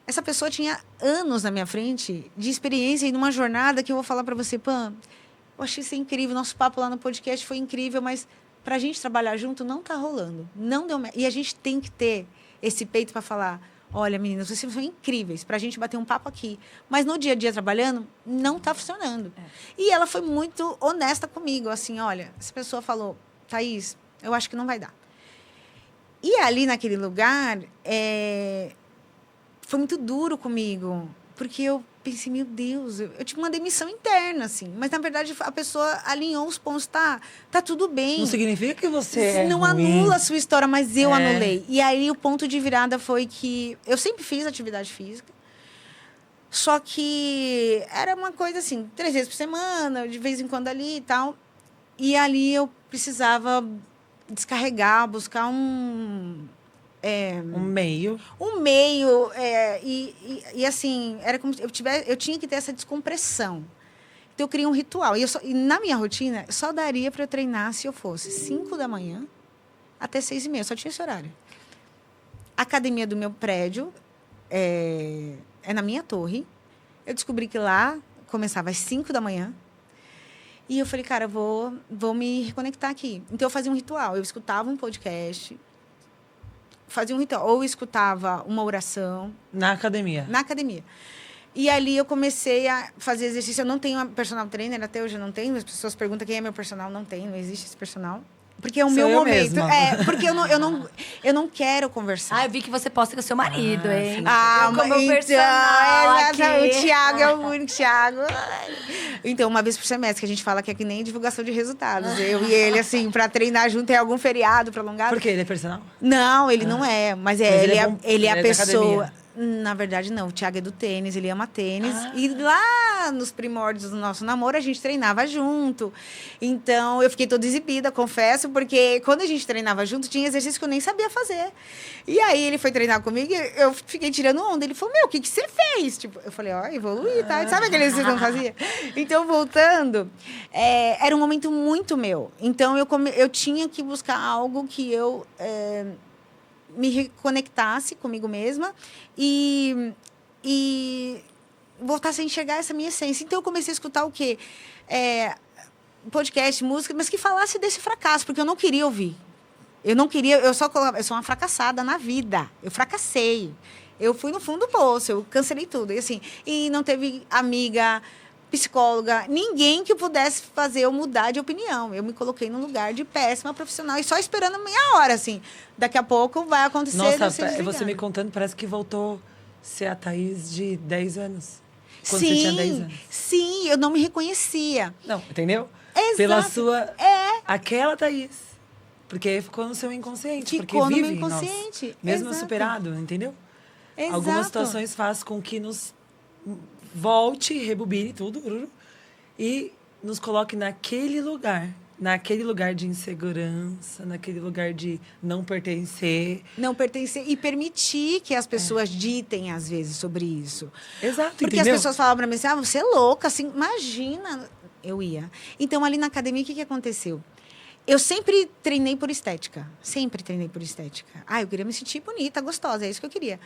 Essa pessoa tinha anos na minha frente de experiência e numa jornada que eu vou falar para você, Pam, eu achei isso incrível, nosso papo lá no podcast foi incrível, mas para a gente trabalhar junto não está rolando. Não deu. E a gente tem que ter esse peito para falar, olha, meninas, vocês são incríveis para a gente bater um papo aqui. Mas no dia a dia trabalhando, não está funcionando. E ela foi muito honesta comigo, assim, olha, essa pessoa falou, Thaís, eu acho que não vai dar. E ali naquele lugar, foi muito duro comigo, porque eu pensei, meu Deus, eu tive uma demissão interna, assim. Mas, na verdade, a pessoa alinhou os pontos, tá tudo bem. Não significa que você não anula a sua história, mas eu anulei. E aí, o ponto de virada foi que eu sempre fiz atividade física, só que era uma coisa assim, 3 vezes por semana, de vez em quando ali e tal. E ali eu precisava descarregar, buscar um meio. E assim, era como se eu tinha que ter essa descompressão. Então, eu criei um ritual. E na minha rotina, só daria para eu treinar se eu fosse 5 da manhã até 6h30. Só tinha esse horário. A academia do meu prédio é na minha torre. Eu descobri que lá começava às 5 da manhã. E eu falei, cara, vou me reconectar aqui. Então, eu fazia um ritual. Eu escutava um podcast, fazia um ritual. Ou escutava uma oração. Na academia? Na academia. E ali eu comecei a fazer exercício. Eu não tenho uma personal trainer, até hoje eu não tenho. As pessoas perguntam quem é meu personal. Não tem, não existe esse personal. Porque é o meu momento. Mesma. Porque eu não quero conversar. Eu vi que você posta com o seu marido, hein? Como então, o Thiago é o único, Thiago. Então, uma vez por semestre, que a gente fala que é que nem divulgação de resultados. Eu e ele, assim, pra treinar junto, é algum feriado prolongado. Por quê? Ele é personal? Não, ele não é. Mas ele é a pessoa... Academia. Na verdade, não. O Thiago é do tênis, ele ama tênis. E lá nos primórdios do nosso namoro, a gente treinava junto. Então, eu fiquei toda exibida, confesso, porque quando a gente treinava junto, tinha exercício que eu nem sabia fazer. E aí, ele foi treinar comigo e eu fiquei tirando onda. Ele falou, o que você fez? Tipo, eu falei, evoluí, tá? Sabe aquele exercício que eu não fazia? Então, voltando, era um momento muito meu. Então, eu tinha que buscar algo que eu... me reconectasse comigo mesma e voltasse a enxergar essa minha essência. Então, eu comecei a escutar o quê? Podcast, música, mas que falasse desse fracasso, porque eu não queria ouvir. Eu sou uma fracassada na vida. Eu fracassei. Eu fui no fundo do poço, eu cancelei tudo. E assim, não teve amiga, psicóloga, ninguém que pudesse fazer eu mudar de opinião. Eu me coloquei num lugar de péssima profissional e só esperando a minha hora, assim. Daqui a pouco vai acontecer. Nossa, você me contando, parece que voltou a ser a Thaís de 10 anos. Quando você tinha 10 anos. Sim, eu não me reconhecia. Não, entendeu? Exato. Pela sua... Aquela Thaís. Porque ficou no seu inconsciente. Ficou porque no vive meu inconsciente. Mesmo Exato. superado, entendeu? Exato. Algumas situações fazem com que nos volte, rebobine tudo e nos coloque naquele lugar de insegurança, naquele lugar de não pertencer. Não pertencer e permitir que as pessoas ditem, às vezes, sobre isso. Exato, porque entendeu? as pessoas falavam para mim assim, você é louca, assim, imagina. Eu ia. Então, ali na academia, o que aconteceu? Eu sempre treinei por estética. Sempre treinei por estética. Eu queria me sentir bonita, gostosa, é isso que eu queria.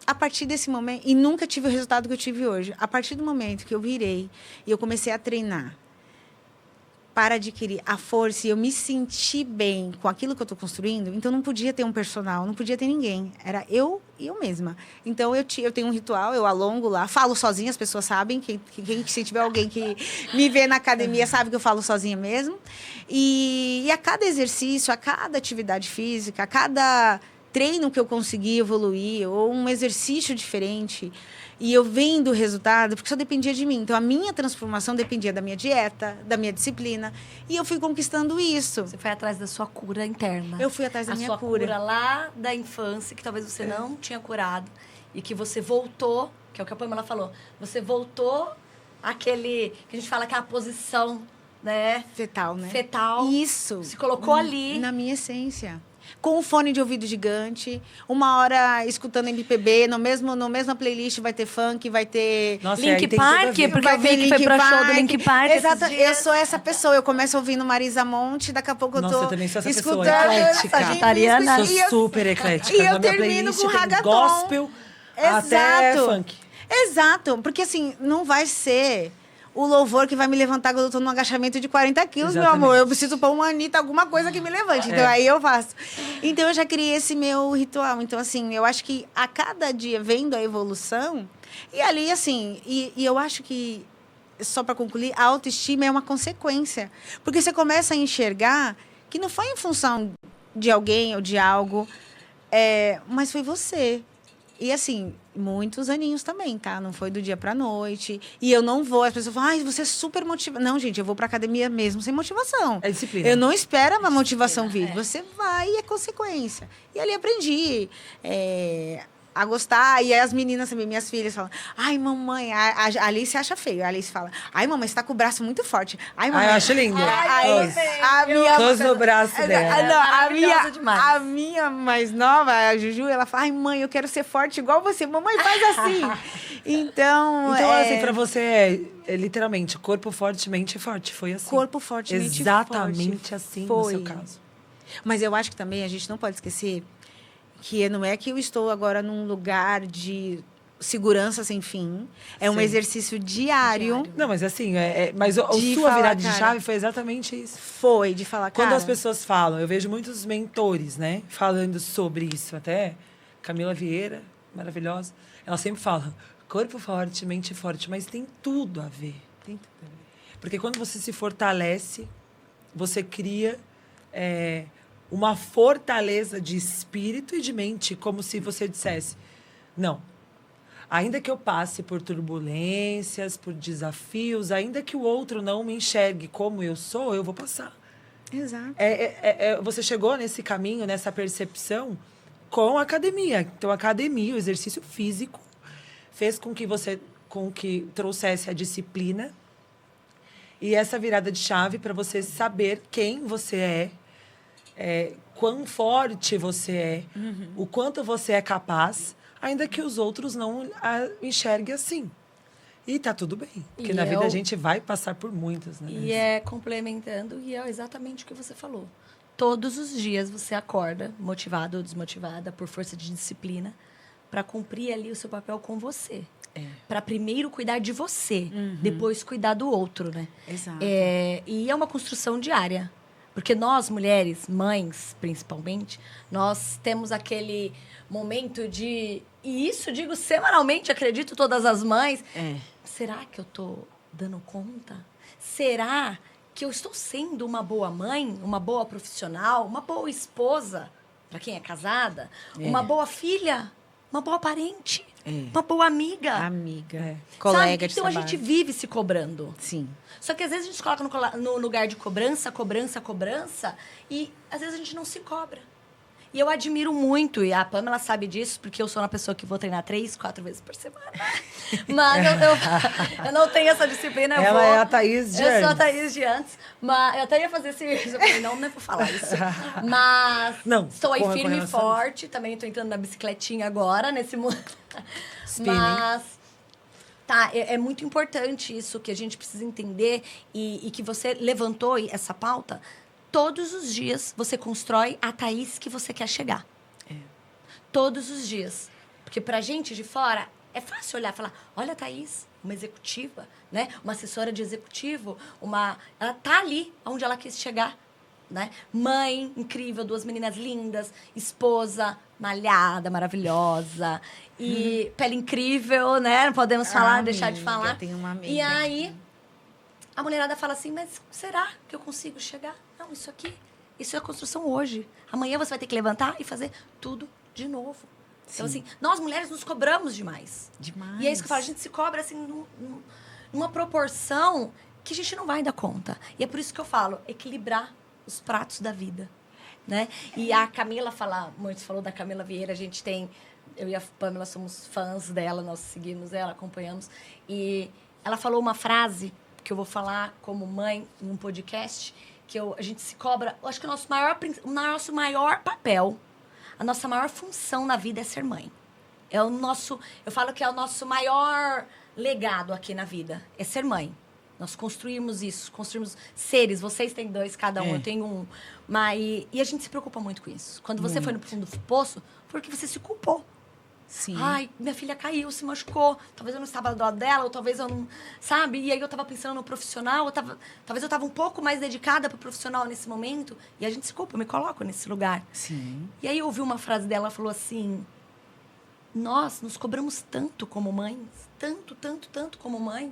A partir desse momento, e nunca tive o resultado que eu tive hoje, a partir do momento que eu virei e eu comecei a treinar para adquirir a força e eu me senti bem com aquilo que eu estou construindo, então não podia ter um personal, não podia ter ninguém. Era eu e eu mesma. Então, eu tenho um ritual, eu alongo lá, falo sozinha, as pessoas sabem, se tiver alguém que me vê na academia sabe que eu falo sozinha mesmo. E a cada exercício, a cada atividade física, a cada treino que eu consegui evoluir, ou um exercício diferente, E eu vendo o resultado, porque só dependia de mim. Então, a minha transformação dependia da minha dieta, da minha disciplina. E eu fui conquistando isso. Você foi atrás da sua cura interna. Eu fui atrás da minha cura. A sua cura lá da infância, que talvez você não tinha curado. E que você voltou, que é o que a Pamela falou. Você voltou àquele, que a gente fala que é a posição, né? Fetal, né? Fetal. Isso. Se colocou ali. Na minha essência. Com um fone de ouvido gigante, uma hora escutando MPB, na mesma playlist vai ter funk, vai ter... Nossa, Link Park, porque vai eu vi ter que foi pro show do Link Park. Exato, esses dias. eu sou essa pessoa. Eu começo ouvindo Marisa Monte, daqui a pouco eu tô Nossa, eu também sou essa pessoa, escutando eclética. Sagitariana. Sou super eclética. E eu Na minha termino playlist com tem ragaton. gospel até Exato. funk. Exato, porque assim, não vai ser o louvor que vai me levantar quando eu tô num agachamento de 40 quilos, meu Exatamente. amor. Eu preciso pôr uma Anitta, alguma coisa que me levante. Então, aí eu faço. Então, eu já criei esse meu ritual. Então, assim, eu acho que a cada dia, vendo a evolução... E ali, assim... E eu acho que, só para concluir, a autoestima é uma consequência. Porque você começa a enxergar que não foi em função de alguém ou de algo, mas foi você. E, assim, muitos aninhos também, tá? Não foi do dia pra noite. E eu não vou. As pessoas falam, ai, você é super motivada. Não, gente, eu vou pra academia mesmo sem motivação. É disciplina. Eu não espero uma motivação vir. Você vai e é consequência. E ali aprendi a gostar. E aí as meninas também, minhas filhas, falam, ai, mamãe, a Alice acha feio. A Alice fala, ai, mamãe, você tá com o braço muito forte. Ai, mamãe. eu acho lindo. Close. A minha... Close no braço dela. Não, Maravilhosa demais. a minha mais nova, a Juju, ela fala, ai, mãe, eu quero ser forte igual você. Mamãe, faz assim. Então, Então, assim, pra você é literalmente corpo forte, mente forte. Foi assim. corpo forte, mente Exatamente forte. assim Foi. no seu caso. Mas eu acho que também a gente não pode esquecer que não é que eu estou agora num lugar de segurança sem fim. É um Sim. exercício diário. Não, mas assim, mas a De sua falar, virada de cara. chave foi exatamente isso. Foi, de falar, Quando cara... as pessoas falam, eu vejo muitos mentores, né, falando sobre isso. Até Camila Vieira, maravilhosa, ela sempre fala, corpo forte, mente forte, mas tem tudo a ver. Tem tudo a ver. Porque quando você se fortalece, você cria uma fortaleza de espírito e de mente, como se você dissesse, não, ainda que eu passe por turbulências, por desafios, ainda que o outro não me enxergue como eu sou, eu vou passar. Exato. Você chegou nesse caminho, nessa percepção, com a academia. Então, a academia, o exercício físico, fez com que trouxesse a disciplina e essa virada de chave para você saber quem você quão forte você é, o quanto você é capaz, ainda que os outros não a enxerguem assim. E tá tudo bem, porque na vida a gente vai passar por muitas, né? E complementando, e é exatamente o que você falou. Todos os dias você acorda, motivado ou desmotivada, por força de disciplina, para cumprir ali o seu papel com você. Para primeiro cuidar de você, depois cuidar do outro, né? Exato. E é uma construção diária. Porque nós, mulheres, mães, principalmente, nós temos aquele momento de... E isso, digo, semanalmente, acredito, todas as mães. Será que eu estou dando conta? Será que eu estou sendo uma boa mãe, uma boa profissional, uma boa esposa, para quem é casada, uma boa filha, uma boa parente, uma boa amiga? Amiga. Colega de Então, trabalho. a gente vive se cobrando. Sim. Só que às vezes a gente se coloca no lugar de cobrança, e às vezes a gente não se cobra. E eu admiro muito, e a Pamela sabe disso, porque eu sou uma pessoa que vou treinar 3, 4 vezes por semana. Mas eu não tenho essa disciplina. Ela é a Thaís de Eu sou a antes. Thaís de antes. Mas eu até ia fazer esse... Eu falei, não é pra falar isso. Mas Não, estou aí com firme e relação a isso. forte. Também estou entrando na bicicletinha agora, nesse mundo. Spinning. Mas... Tá, é muito importante isso que a gente precisa entender e que você levantou essa pauta. Todos os dias você constrói a Thaís que você quer chegar. Todos os dias. Porque pra gente de fora é fácil olhar e falar, olha a Thaís, uma executiva, né? Uma assessora de executivo, ela tá ali onde ela quis chegar. Né? Mãe, incrível, 2 meninas lindas, esposa, malhada, maravilhosa, e pele incrível, né? Não podemos falar, deixar de falar. Tem uma amiga. E aí, a mulherada fala assim, mas será que eu consigo chegar? Não, isso é a construção hoje. Amanhã você vai ter que levantar e fazer tudo de novo. Então, assim, nós mulheres nos cobramos demais. Demais. E é isso que eu falo, a gente se cobra, assim, numa proporção que a gente não vai dar conta. E é por isso que eu falo, equilibrar os pratos da vida, né? E a Camila muito falou da Camila Vieira, a gente tem... Eu e a Pamela somos fãs dela, nós seguimos ela, acompanhamos. E ela falou uma frase que eu vou falar como mãe em um podcast, que a gente se cobra... Eu acho que o nosso maior papel, a nossa maior função na vida é ser mãe. Eu falo que é o nosso maior legado aqui na vida, é ser mãe. Nós construímos isso, construímos seres. Vocês têm 2, cada um, eu tenho 1. E a gente se preocupa muito com isso. Quando você foi no fundo do poço, porque você se culpou. Sim. Ai, minha filha caiu, se machucou. Talvez eu não estava do lado dela, ou talvez eu não... Sabe? E aí eu estava pensando no profissional, talvez eu estava um pouco mais dedicada para o profissional nesse momento. E a gente se culpa, eu me coloco nesse lugar. Sim. E aí eu ouvi uma frase dela, ela falou assim... Nós nos cobramos tanto como mães, tanto como mãe,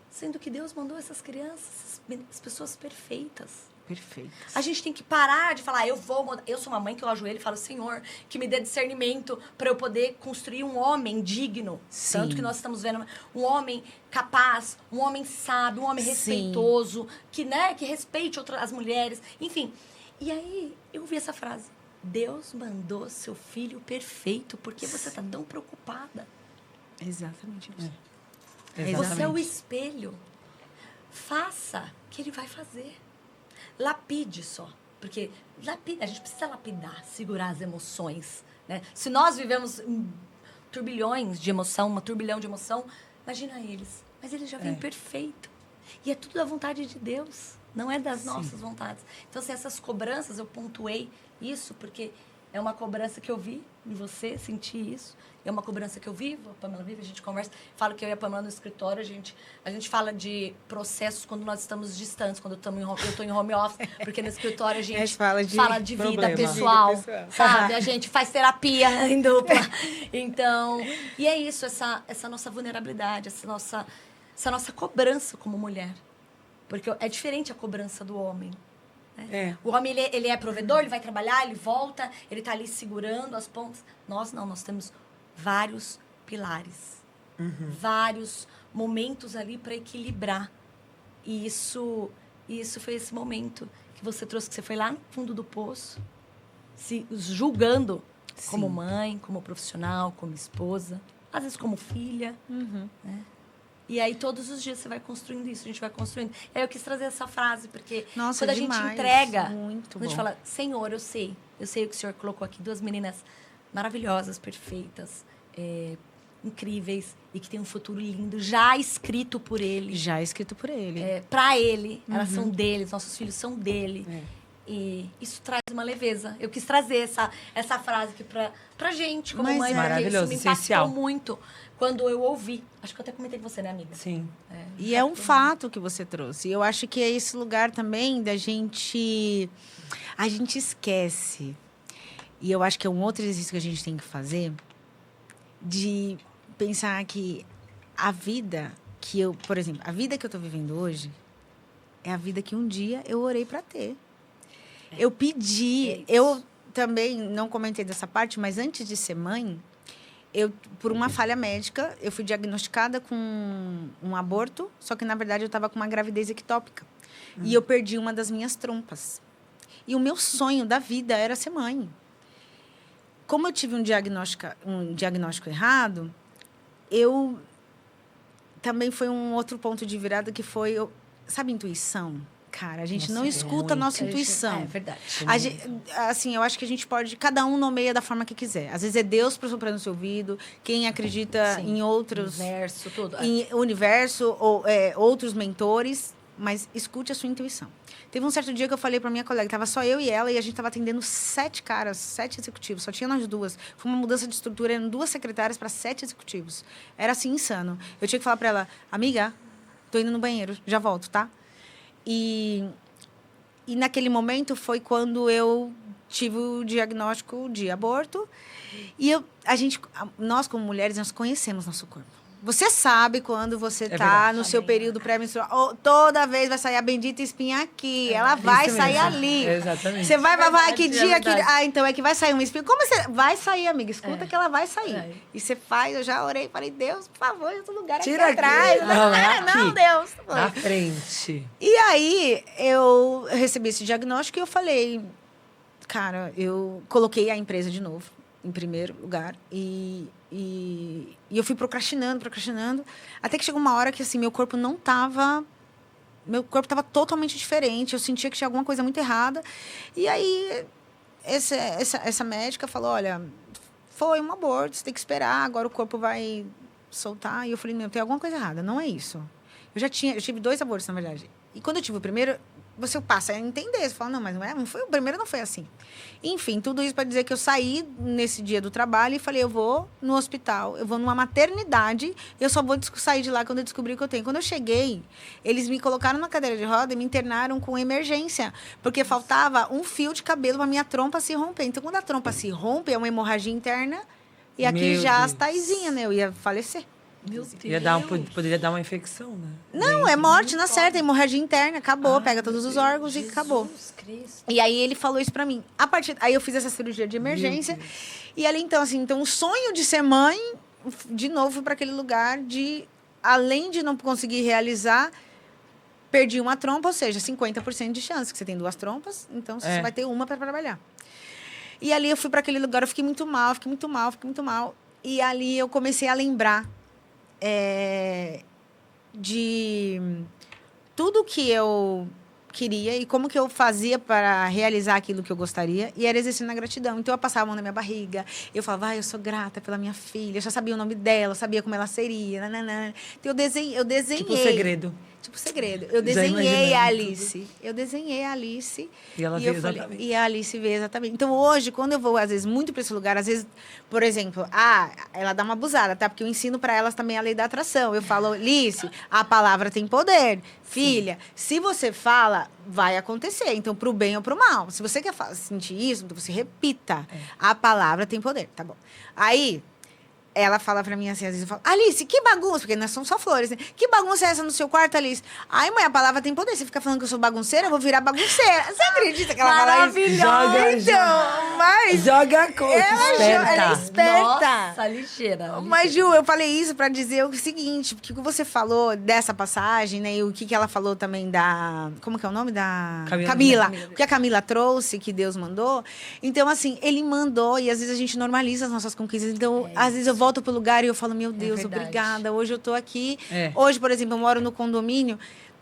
sendo que Deus mandou essas crianças, as pessoas perfeitas. Perfeito. A gente tem que parar de falar, eu sou uma mãe que eu ajoelho e falo, Senhor, que me dê discernimento para eu poder construir um homem digno. Sim. Tanto que nós estamos vendo um homem capaz, um homem sábio, um homem respeitoso, que respeite as mulheres, enfim. E aí eu ouvi essa frase, Deus mandou seu filho perfeito, porque você está tão preocupada. Exatamente isso. Você é o espelho. Faça que ele vai fazer. Lapide só. Porque a gente precisa lapidar, segurar as emoções. Né? Se nós vivemos turbilhões de emoção, um turbilhão de emoção, imagina eles. Mas ele já vem perfeito. E é tudo da vontade de Deus. Não é das nossas vontades. Então, se essas cobranças, eu pontuei isso, porque é uma cobrança que eu vi em você, senti isso. É uma cobrança que eu vivo, a Pamela vive, a gente conversa. Falo que eu e a Pamela no escritório, a gente fala de processos quando nós estamos distantes, quando eu estou em home office, porque no escritório a gente fala de vida pessoal, sabe? A gente faz terapia em dupla. Então, e é isso, essa nossa vulnerabilidade, essa nossa cobrança como mulher. Porque é diferente a cobrança do homem. Né? O homem, ele é provedor, ele vai trabalhar, ele volta, ele está ali segurando as pontas. Nós não, nós temos vários pilares. Vários momentos ali para equilibrar. E isso foi esse momento que você trouxe, que você foi lá no fundo do poço, se julgando como mãe, como profissional, como esposa, às vezes como filha, né? E aí, todos os dias, você vai construindo isso, a gente vai construindo. E aí, eu quis trazer essa frase, porque quando a gente entrega, quando a gente fala, Senhor, eu sei o que o Senhor colocou aqui, 2 meninas maravilhosas, perfeitas, incríveis, e que tem um futuro lindo, já escrito por Ele. Já escrito por Ele. Para Ele, elas são dele, nossos filhos são dele. E isso traz uma leveza. Eu quis trazer essa frase aqui pra gente, como mãe, porque isso me impactou muito quando eu ouvi. Acho que eu até comentei com você, né, amiga? Sim. E é um fato que você trouxe. Eu acho que é esse lugar também da gente... A gente esquece. E eu acho que é um outro exercício que a gente tem que fazer, de pensar que a vida que eu... Por exemplo, a vida que eu tô vivendo hoje é a vida que um dia eu orei para ter. Eu pedi, eu também não comentei dessa parte, mas antes de ser mãe, por uma falha médica, eu fui diagnosticada com um aborto, só que, na verdade, eu estava com uma gravidez ectópica. E eu perdi uma das minhas trompas. E o meu sonho da vida era ser mãe. Como eu tive um diagnóstico errado, também foi um outro ponto de virada que foi, sabe, intuição? Cara, a gente não escuta a nossa intuição. É verdade. Assim, eu acho que a gente pode... Cada um nomeia da forma que quiser. Às vezes é Deus soprando no seu ouvido. Quem acredita em outros... Universo, tudo. Em universo, ou outros mentores. Mas escute a sua intuição. Teve um certo dia que eu falei para minha colega, estava só eu e ela, e a gente estava atendendo 7 executivos. Só tinha nós 2. Foi uma mudança de estrutura, eram 2 secretárias para 7 executivos. Era assim, insano. Eu tinha que falar para ela, amiga, tô indo no banheiro, já volto, tá? E naquele momento foi quando eu tive o diagnóstico de aborto. E nós, como mulheres, nós conhecemos nosso corpo. Você sabe quando você tá verdade. no seu período pré-menstrual. Toda vez vai sair a bendita espinha aqui. Ela vai Isso sair mesmo. ali. Exatamente. Você vai, Verdade, que é dia que. verdade. Ah, então é que vai sair uma espinha. Como você. Vai sair, amiga. Escuta que ela vai sair. É. E você faz, eu já orei, falei, Deus, por favor, esse lugar aqui Tira aqui. atrás. Não, é Não, aqui. Deus. Na frente. E aí, eu recebi esse diagnóstico e eu falei, cara, eu coloquei a empresa de novo, em primeiro lugar, e eu fui procrastinando, até que chegou uma hora que, assim, meu corpo estava totalmente diferente, eu sentia que tinha alguma coisa muito errada, e aí, essa médica falou, olha, foi um aborto, você tem que esperar, agora o corpo vai soltar, e eu falei, não, tem alguma coisa errada, não é isso. Eu tive 2 abortos, na verdade. E quando eu tive o primeiro, você passa a entender. Você fala, não, mas o primeiro não foi assim. Enfim, tudo isso para dizer que eu saí nesse dia do trabalho e falei, eu vou no hospital, eu vou numa maternidade, eu só vou sair de lá quando eu descobrir o que eu tenho. Quando eu cheguei, eles me colocaram na cadeira de roda e me internaram com emergência, porque faltava um fio de cabelo para minha trompa se romper. Então, quando a trompa se rompe, é uma hemorragia interna, e aqui Meu já Deus. as taizinhas, né? Eu ia falecer. Meu Deus. Poderia dar uma infecção, né? Não, é morte na certa, hemorragia interna, acabou, pega todos os órgãos e acabou. Jesus Cristo. E aí ele falou isso pra mim. Aí eu fiz essa cirurgia de emergência. E ali então assim, o sonho de ser mãe de novo para aquele lugar de além de não conseguir realizar, perdi uma trompa, ou seja, 50% de chance, que você tem 2 trompas, então você vai ter uma para trabalhar. E ali eu fui para aquele lugar, eu fiquei muito mal. E ali eu comecei a lembrar de tudo que eu queria e como que eu fazia para realizar aquilo que eu gostaria, e era exercendo a gratidão. Então eu passava a mão na minha barriga, eu falava, eu sou grata pela minha filha, eu já sabia o nome dela, sabia como ela seria, nananã. Então eu desenhei. Tipo segredo. Tipo segredo. Eu Já desenhei imaginando a Alice. Eu desenhei a Alice. E ela eu veio falei, exatamente. e a Alice veio exatamente. Então, hoje, quando eu vou, às vezes, muito para esse lugar, às vezes, por exemplo, ela dá uma abusada, tá? Porque eu ensino para elas também a lei da atração. Eu falo, Alice, a palavra tem poder. Filha, se você fala, vai acontecer. Então, pro bem ou pro mal. Se você quer sentir isso, então você repita. A palavra tem poder, tá bom. Aí, ela fala pra mim assim, às vezes eu falo, Alice, que bagunça, porque nós somos só flores, né? Que bagunça é essa no seu quarto, Alice? Ai, mãe, a palavra tem poder. Você fica falando que eu sou bagunceira, eu vou virar bagunceira. Você acredita que ela fala isso? Então, mas... Joga a coisa, ela é esperta. Nossa, ligeira. Mas, Ju, eu falei isso pra dizer o seguinte, porque o que você falou dessa passagem, né? E o que ela falou também da... Como que é o nome da... Camila. O que a Camila trouxe, que Deus mandou. Então, assim, ele mandou e às vezes a gente normaliza as nossas conquistas. Então, às vezes eu volto pro lugar e eu falo, meu Deus, verdade. obrigada. Hoje eu tô aqui. Hoje, por exemplo, eu moro no condomínio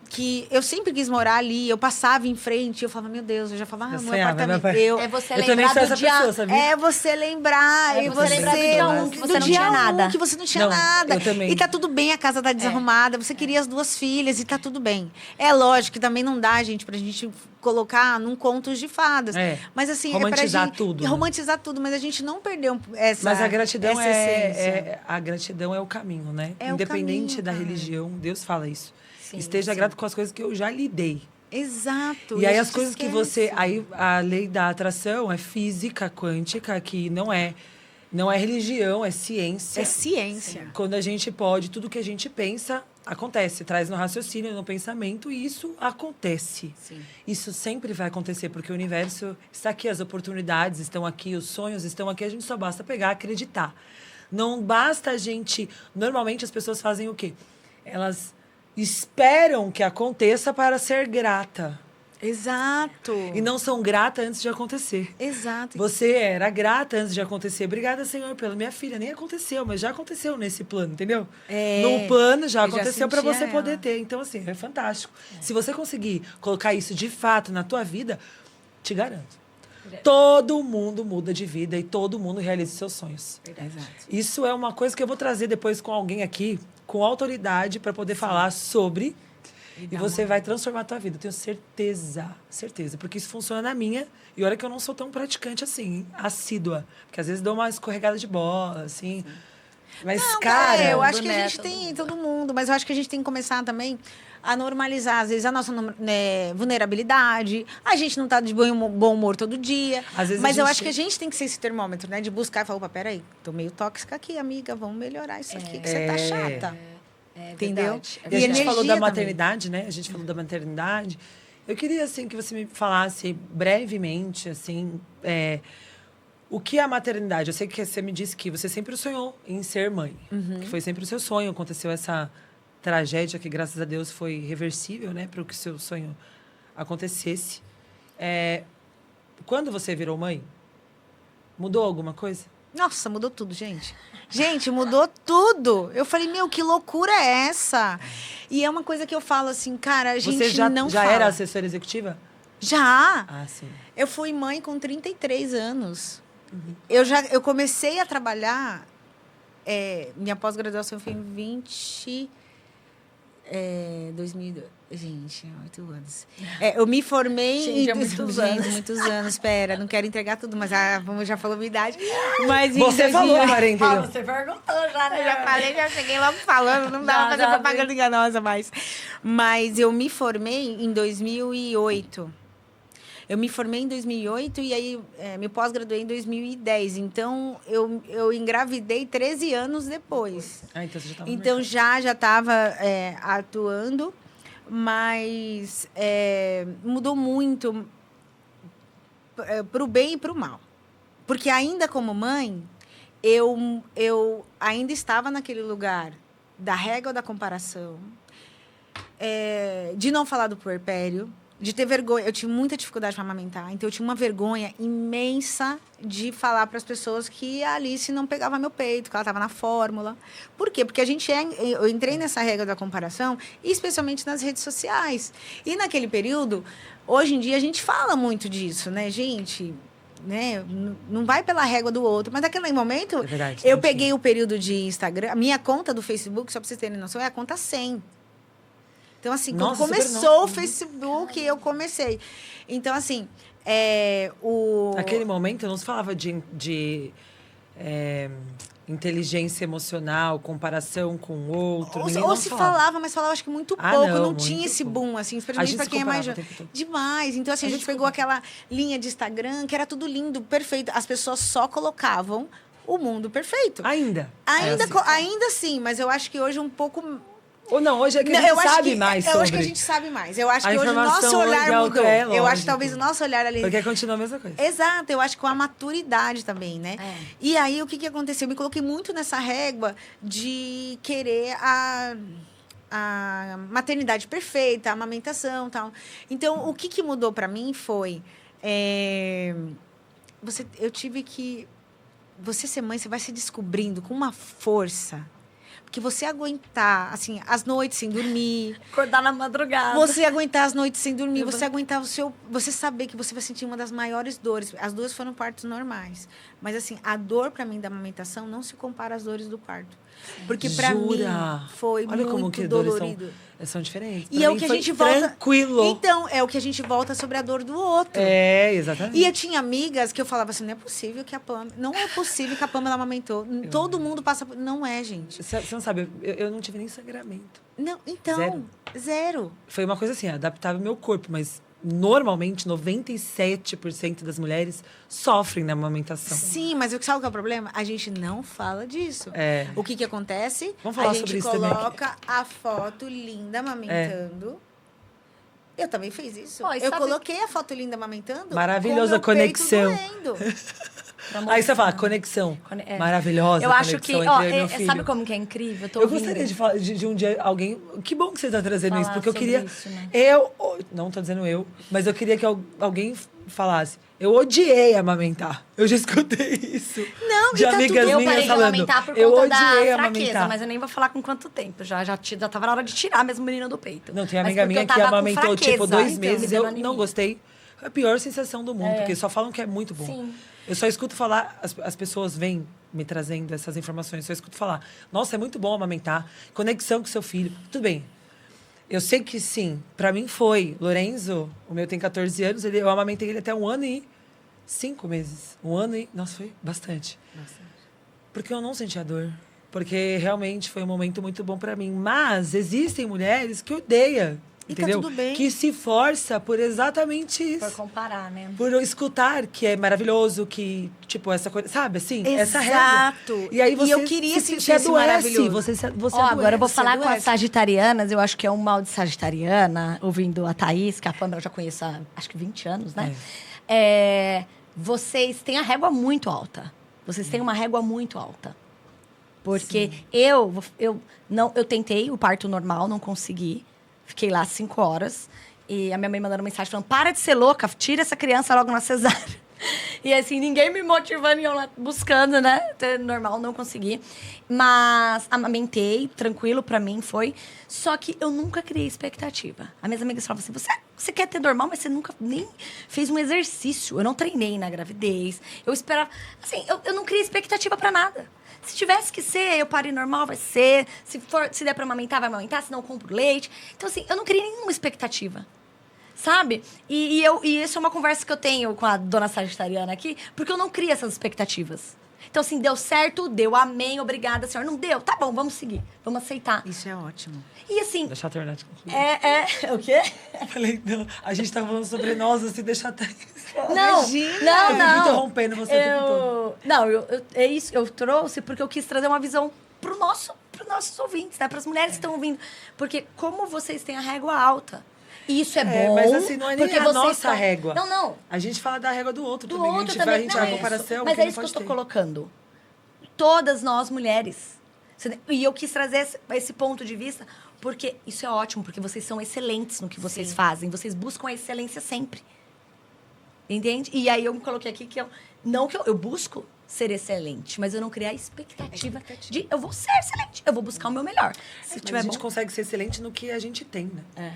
que eu sempre quis morar ali, eu passava em frente, eu falava, meu Deus, eu já falava, meu apartamento. É você Eu também lembrar sou do essa dia... pessoa, sabia? É você lembrar. É e você lembrar do dia 1 que você não tinha nada. Que você não tinha Não, nada. eu também. E tá tudo bem, a casa tá desarrumada, você queria as 2 filhas e tá tudo bem. É lógico que também não dá, gente, pra gente colocar num contos de fadas. Mas assim, romantizar é pra gente tudo. Né? Romantizar tudo, mas a gente não perdeu essa Mas a gratidão essa essência. a gratidão é o caminho, né? É o Independente caminho, da cara. religião, Deus fala isso. Sim, Esteja grato com as coisas que eu já lhe dei. Exato. E aí a as gente coisas que esquece. você... Aí a lei da atração é física quântica, que não é religião, é ciência. É ciência. Quando a gente pode, tudo que a gente pensa, acontece. Traz no raciocínio, no pensamento, e isso acontece. Sim. Isso sempre vai acontecer, porque o universo está aqui, as oportunidades estão aqui, os sonhos estão aqui, a gente só basta pegar, acreditar. Não basta a gente... Normalmente as pessoas fazem o quê? Elas esperam que aconteça para ser grata. Exato. E não são gratas antes de acontecer. Exato. Você era grata antes de acontecer. Obrigada, Senhor, pela minha filha. Nem aconteceu, mas já aconteceu nesse plano, entendeu? Num plano já eu já aconteceu para sentia você poder ela. ter. Então, assim, é fantástico. Se você conseguir colocar isso de fato na tua vida, te garanto. Todo mundo muda de vida e todo mundo realiza seus sonhos. Exato. Isso é uma coisa que eu vou trazer depois com alguém aqui, com autoridade, para poder falar sobre... E você vai transformar a tua vida, eu tenho certeza, certeza. Porque isso funciona na minha. E olha que eu não sou tão praticante assim, assídua. Porque às vezes dou uma escorregada de bola, assim. Mas, Não, cara... eu acho do que a gente neto, tem, todo mundo, mas eu acho que a gente tem que começar também a normalizar, às vezes, a nossa vulnerabilidade. A gente não tá de bom humor todo dia. Às vezes Mas a eu gente- acho que a gente tem que ser esse termômetro, né? De buscar e falar, opa, peraí, tô meio tóxica aqui, amiga, vamos melhorar isso aqui, que você tá chata. Entendeu? verdade, E a gente energia falou da também. maternidade, né? A gente falou da maternidade. Eu queria, assim, que você me falasse brevemente, assim, o que é a maternidade? Eu sei que você me disse que você sempre sonhou em ser mãe. Que foi sempre o seu sonho. Aconteceu essa tragédia que, graças a Deus, foi reversível, né? Para o que o seu sonho acontecesse. Quando você virou mãe, mudou alguma coisa? Nossa, mudou tudo, gente. Gente, mudou tudo. Eu falei, meu, que loucura é essa? E é uma coisa que eu falo assim, cara, a gente Você já não já fala. era assessora executiva? Já! Ah, sim. Eu fui mãe com 33 anos. Uhum. Eu comecei a trabalhar. Minha pós-graduação foi em 2002. Gente, 8 anos. Eu me formei Gente, é muitos anos. muitos anos. Espera, não quero entregar tudo, mas já falou minha idade. Mas em Você falou 2000 40, Ah, entendeu? você perguntou já, né? Eu já falei, já cheguei logo falando, não dá pra fazer Já, propaganda enganosa mais. Mas eu me formei em 2008. Eu me formei em 2008 e aí me pós-graduei em 2010. Então, eu engravidei 13 anos depois. Ah, então você já estava Então, já estava atuando, mas mudou muito para o bem e para o mal. Porque ainda como mãe, eu ainda estava naquele lugar da régua da comparação, de não falar do puerpério, de ter vergonha. Eu tive muita dificuldade para amamentar, então eu tinha uma vergonha imensa de falar para as pessoas que a Alice não pegava meu peito, que ela estava na fórmula. Por quê? Porque eu entrei nessa regra da comparação, especialmente nas redes sociais. E naquele período, hoje em dia, a gente fala muito disso, né, gente? Né? Não vai pela régua do outro. Mas naquele momento, É verdade, eu não peguei tinha. o período de Instagram. A minha conta do Facebook, só para vocês terem noção, é a conta 100. Então, assim, Nossa, quando super começou nova. o Facebook, eu comecei. Então, assim, Naquele momento não se falava de inteligência emocional, comparação com o outro. Ou, ninguém ou não se falava. falava, mas falava acho que muito Ah, pouco. não, Não muito tinha esse pouco. boom, assim, A especialmente gente para se quem é mais comparava o jovem. tempo todo. Demais. Então, assim, a gente pegou aquela linha de Instagram que era tudo lindo, perfeito. As pessoas só colocavam o mundo perfeito. Ainda. Ainda, É assim. ainda sim, mas eu acho que hoje um pouco. Ou não, hoje é que Não, a gente eu acho sabe que, mais eu sobre. acho que a gente sabe mais. Eu acho A que hoje o nosso informação hoje olhar é o- mudou. é Eu acho lógico. que talvez o nosso olhar ali. Porque continua a mesma coisa. Exato, eu acho que com a maturidade também, né? É. E aí, o que aconteceu? Eu me coloquei muito nessa régua de querer a maternidade perfeita, a amamentação e tal. Então, o que mudou para mim foi... eu tive que... Você ser mãe, você vai se descobrindo com uma força... Porque você aguentar, assim, as noites sem dormir... Acordar na madrugada. Você aguentar as noites sem dormir, você aguentar você saber que você vai sentir uma das maiores dores. As duas foram partos normais. Mas, assim, a dor, para mim, da amamentação não se compara às dores do parto. Porque, para mim, Jura? foi Olha como muito que dores dolorido. são diferentes. E Pra é mim o que a foi gente volta... tranquilo. Então, é o que a gente volta sobre a dor do outro. Exatamente. E eu tinha amigas que eu falava assim, não é possível que a Pamela amamentou. Todo mundo passa por... Não é, gente. Você não sabe, eu não tive nem sangramento. Não, então, zero. Foi uma coisa assim, adaptava o meu corpo, mas normalmente 97% das mulheres sofrem na amamentação. Sim, mas sabe qual que é o problema? A gente não fala disso. O que acontece? Vamos falar a sobre gente isso também. coloca a foto linda amamentando. Eu também fiz isso. Pô, e eu sabe- coloquei a foto linda amamentando. Maravilhosa com o meu conexão. peito doendo. Aí você fala, conexão. É. Maravilhosa Eu acho conexão que, entre eu e meu filho. sabe como que é incrível? Eu gostaria de falar de um dia alguém. Que bom que você está trazendo Falar isso, porque eu sobre queria. isso, né? Não estou dizendo eu, mas eu queria que alguém falasse. Eu odiei amamentar. Eu já escutei isso. Não, de e tá amigas tudo- Eu minhas parei de falando. amamentar por eu conta odiei da fraqueza, amamentar. mas eu nem vou falar com quanto tempo. Já tava na hora de tirar mesmo o menino do peito. Não, tem uma Mas amiga porque minha eu que tava com amamentou tipo fraqueza, 2 então, meses. me deu Eu anemia. não gostei. Foi a pior sensação do mundo, porque só falam que é muito bom. Sim. Eu só escuto falar, as pessoas vêm me trazendo essas informações, só escuto falar, nossa, é muito bom amamentar, conexão com seu filho. Tudo bem. Eu sei que sim, pra mim foi. Lorenzo, o meu tem 14 anos, eu amamentei ele até 1 ano e 5 meses. 1 ano e... Nossa, foi bastante. Porque eu não sentia dor. Porque realmente foi um momento muito bom pra mim. Mas existem mulheres que odeiam, E tá entendeu? tudo bem. Que se força por exatamente isso. Por comparar, né? Por eu escutar que é maravilhoso, que, tipo, essa coisa, sabe, assim, essa régua. Exato. E aí E você eu queria se sentir esse adoece, maravilhoso. você Ó, agora eu vou adoece. falar com as adoece. sagitarianas, eu acho que é um mal de sagitariana, ouvindo a Thaís, que a Pamela eu já conheço há, acho que 20 anos, né? Vocês têm a régua muito alta. Vocês têm uma régua muito alta. Porque eu tentei o parto normal, não consegui. Fiquei lá 5 horas. E a minha mãe mandando mensagem falando, para de ser louca, tira essa criança logo na cesárea. E assim, ninguém me motivando e eu lá buscando, né? Normal, não consegui. Mas amamentei, tranquilo pra mim foi. Só que eu nunca criei expectativa. As minhas amigas falavam assim, você quer ter normal, mas você nunca nem fez um exercício. Eu não treinei na gravidez. Eu esperava... Assim, eu não criei expectativa pra nada. Se tivesse que ser, eu parei normal, vai ser. Se der pra amamentar, vai amamentar. Se não, eu compro leite. Então, assim, eu não criei nenhuma expectativa. Sabe? E isso é uma conversa que eu tenho com a dona sagitariana aqui, porque eu não crio essas expectativas. Então, assim, deu certo, deu, amém, obrigada, senhor. Não deu, tá bom, vamos seguir, vamos aceitar. Isso é ótimo. E assim... Deixa eu terminar de concluir. O quê? Eu falei, não, a gente tá falando sobre nós, assim, deixa até... Não, Eu não. fico interrompendo você o tempo todo. Não, é isso, eu trouxe porque eu quis trazer uma visão pros nossos ouvintes, né? Pras mulheres que estão ouvindo. Porque como vocês têm a régua alta, e isso é bom. Mas assim, não é nem porque a vocês nossa estão... régua. Não. A gente fala da régua do outro Do também. outro a gente também. vai, a gente Não, vai é a comparação. isso. Mas é isso que eu não estou pode ter. colocando. Todas nós, mulheres. E eu quis trazer esse ponto de vista, porque isso é ótimo, porque vocês são excelentes no que vocês fazem. Vocês buscam a excelência sempre. Entende? E aí eu me coloquei aqui que eu busco ser excelente, mas eu não criar a expectativa de eu vou ser excelente, eu vou buscar o meu melhor. Se Mas tiver a gente bom, consegue ser excelente no que a gente tem, né? É.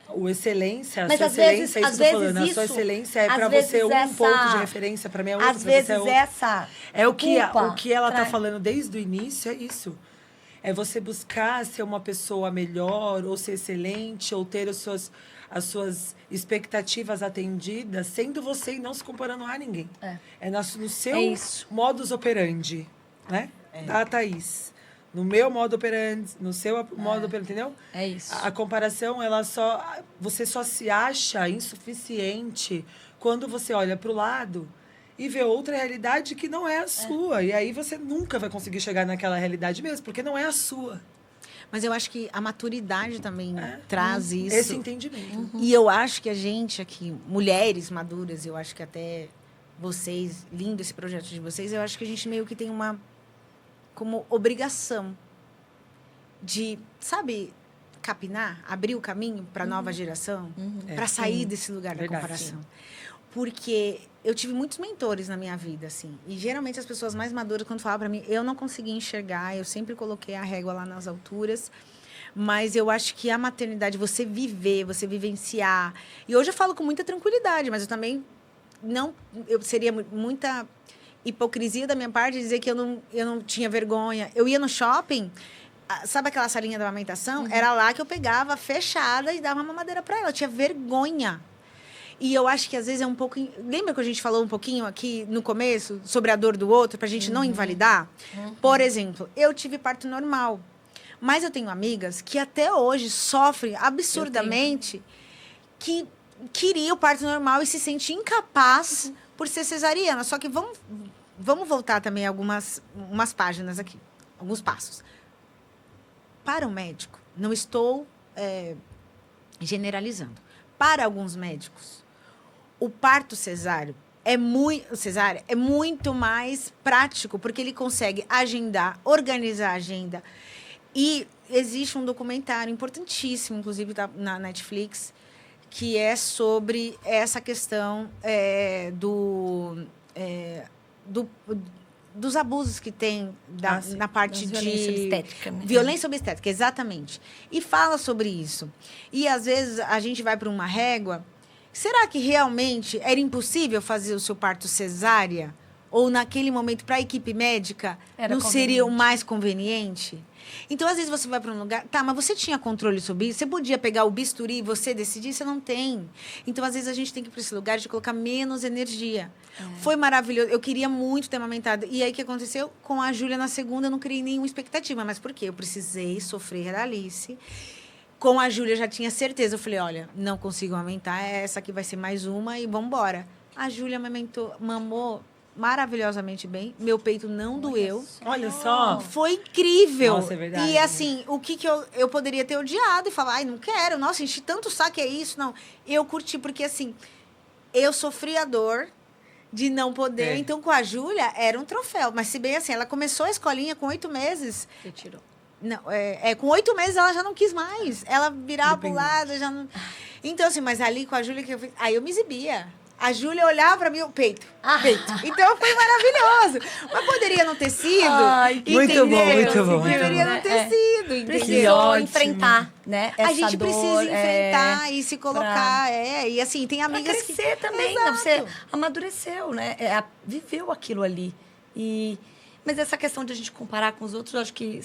O excelência, a Mas sua às vezes- excelência, é isso às que eu tô vezes falando. A sua isso- excelência é às pra vezes você um essa- ponto de referência, pra mim é outro, às pra você é vezes outro. essa É o que culpa ela tá traz- falando desde o início, é isso. É você buscar ser uma pessoa melhor, ou ser excelente, ou ter as suas expectativas atendidas, sendo você e não se comparando a ninguém. É no seu É isso. modus operandi, né? Da Thaís. No meu modo operandi, no seu modo operandi, entendeu? É isso. A comparação, você só se acha insuficiente quando você olha para o lado e vê outra realidade que não é a sua. E aí você nunca vai conseguir chegar naquela realidade mesmo, porque não é a sua. Mas eu acho que a maturidade também traz isso. Esse entendimento. E eu acho que a gente aqui, mulheres maduras, eu acho que até vocês, lindo esse projeto de vocês, eu acho que a gente meio que tem uma como obrigação de, sabe, capinar, abrir o caminho para a nova geração, para sair desse lugar da Verdade, comparação. Porque eu tive muitos mentores na minha vida, assim. E geralmente as pessoas mais maduras, quando falavam para mim, eu não conseguia enxergar, eu sempre coloquei a régua lá nas alturas. Mas eu acho que a maternidade, você viver, você vivenciar. E hoje eu falo com muita tranquilidade, mas eu também seria muita hipocrisia da minha parte dizer que eu não tinha vergonha. Eu ia no shopping, sabe aquela salinha da amamentação? Era lá que eu pegava fechada e dava uma mamadeira para ela. Eu tinha vergonha. E eu acho que às vezes é um pouco... Lembra que a gente falou um pouquinho aqui no começo sobre a dor do outro, pra gente não invalidar? Por exemplo, eu tive parto normal. Mas eu tenho amigas que até hoje sofrem absurdamente, que queria o parto normal e se sente incapaz por ser cesariana. Só que vamos voltar também umas páginas aqui, alguns passos. Para o médico, não estou generalizando. Para alguns médicos, o parto cesáreo é muito mais prático, porque ele consegue agendar, organizar a agenda. E existe um documentário importantíssimo, inclusive na Netflix, que é sobre essa questão dos abusos que tem na parte de... Violência obstétrica. Né? Violência obstétrica, exatamente. E fala sobre isso. E, às vezes, a gente vai para uma régua. Será que realmente era impossível fazer o seu parto cesárea? ou naquele momento para a equipe médica, Era não seria o conveniente. mais conveniente? Então, às vezes, você vai para um lugar... Tá, mas você tinha controle sobre isso? Você podia pegar o bisturi e você decidir? Você não tem. Então, às vezes, a gente tem que ir para esse lugar de colocar menos energia. Foi maravilhoso. Eu queria muito ter amamentado. E aí, o que aconteceu? Com a Júlia, na segunda, eu não criei nenhuma expectativa. Mas por quê? Eu precisei sofrer da Alice. Com a Júlia, eu já tinha certeza. Eu falei, olha, não consigo amamentar. Essa aqui vai ser mais uma e vamos embora. A Júlia mamou maravilhosamente bem. Meu peito não doeu. Olha só. Foi incrível. Nossa, é verdade, E assim, o que eu poderia ter odiado e falar, ai, não quero, nossa, enchi tanto o saco, é isso. Não, eu curti, porque assim, eu sofri a dor de não poder. É. Então, com a Júlia, era um troféu. Mas se bem assim, ela começou a escolinha com 8 meses. Você tirou. Não, com 8 meses ela já não quis mais. Ela virava pro Independente. lado, já não... Então, assim, mas ali com a Júlia, aí eu me exibia. A Júlia olhava pra mim, o peito. Então, foi maravilhoso. Mas poderia não ter sido. Ai, que Muito entendeu? bom, muito bom, muito Poderia bom. não ter É. sido, entendeu? Que Precisou ótimo. enfrentar, né? A essa gente dor, precisa enfrentar e se colocar. E assim, tem Pra amigas crescer que... também, né? Exato. Você amadureceu, né? Viveu aquilo ali. Mas essa questão de a gente comparar com os outros, eu acho que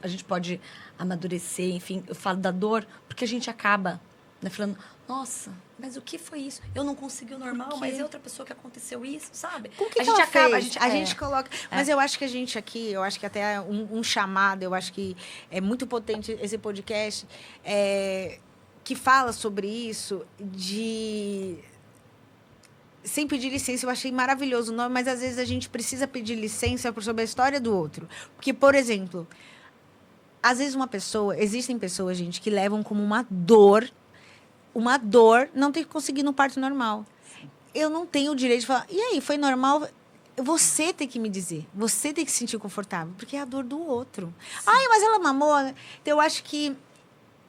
a gente pode amadurecer, enfim. Eu falo da dor, porque a gente acaba, né, falando, nossa, mas o que foi isso? Eu não consegui o normal, mas é outra pessoa que aconteceu isso, sabe? Com o que a que gente ela acaba, fez? A gente coloca... Mas eu acho que a gente aqui, eu acho que até um chamado, eu acho que é muito potente esse podcast, que fala sobre isso, sem pedir licença. Eu achei maravilhoso o nome, mas às vezes a gente precisa pedir licença sobre a história do outro. Porque, por exemplo, às vezes existem pessoas, gente, que levam como uma dor não ter conseguido um parto normal. Eu não tenho o direito de falar, e aí, foi normal? Você tem que me dizer, você tem que se sentir confortável, porque é a dor do outro. Ai, mas ela mamou. Então, eu acho que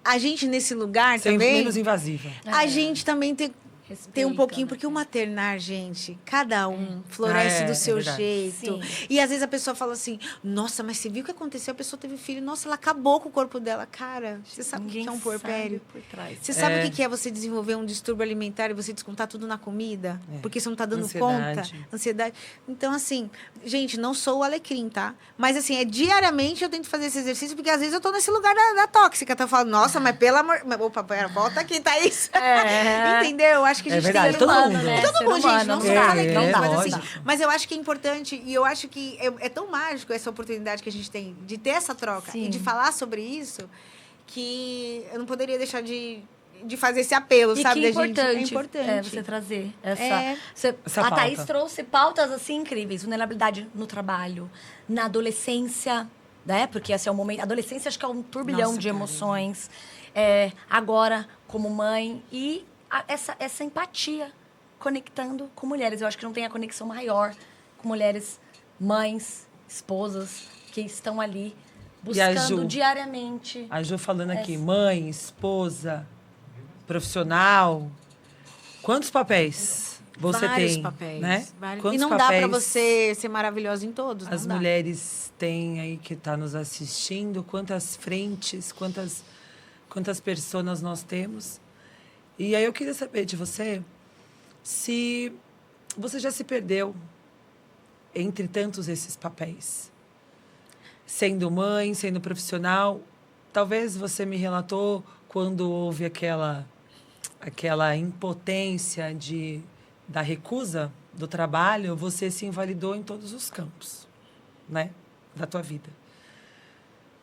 a gente, nesse lugar Ser também, menos invasiva. a gente também tem um Respeita, pouquinho, né? porque o maternar, gente, cada um floresce É do seu verdade. jeito. Sim. E às vezes a pessoa fala assim, nossa, mas você viu o que aconteceu? A pessoa teve filho, nossa, ela acabou com o corpo dela. Cara, você sabe o que é um puerpério? Por trás. Você sabe o que é você desenvolver um distúrbio alimentar e você descontar tudo na comida? Porque você não tá dando Ansiedade. conta. Ansiedade. Então, assim, gente, não sou o alecrim, tá? Mas, assim, diariamente eu tento fazer esse exercício, porque às vezes eu tô nesse lugar da tóxica. Tá falando, nossa, mas pelo amor... Opa, pera, volta aqui, Thaís. Entendeu? Eu acho que a gente verdade, tem... todo mundo. Né? Todo Ser mundo, gente, humano, não não sou dá, alecrim, não dá, mas não assim... dá. Mas eu acho que é importante, e eu acho que é tão mágico essa oportunidade que a gente tem de ter essa troca Sim. e de falar sobre isso, que eu não poderia deixar de fazer esse apelo, E sabe? que da gente. É importante, importante. você trazer É. Essa a Thaís pauta. trouxe pautas assim incríveis. Vulnerabilidade no trabalho, na adolescência, né? Porque esse é o momento... Adolescência acho que é um turbilhão Nossa, de cara. emoções. Agora, como mãe. E essa empatia conectando com mulheres. Eu acho que não tem a conexão maior com mulheres, mães, esposas, que estão ali E a buscando Ju? diariamente. A Ju falando aqui, mãe, esposa, profissional. Quantos papéis você Vários tem? papéis. Né? Vários. Quantos E não dá papéis pra você ser maravilhosa em todos, as não dá. mulheres têm aí que tá nos assistindo? Quantas frentes, quantas personas nós temos? E aí eu queria saber de você se você já se perdeu entre tantos esses papéis. Sendo mãe, sendo profissional. Talvez você me relatou quando houve aquela impotência da recusa do trabalho, você se invalidou em todos os campos, né, da tua vida.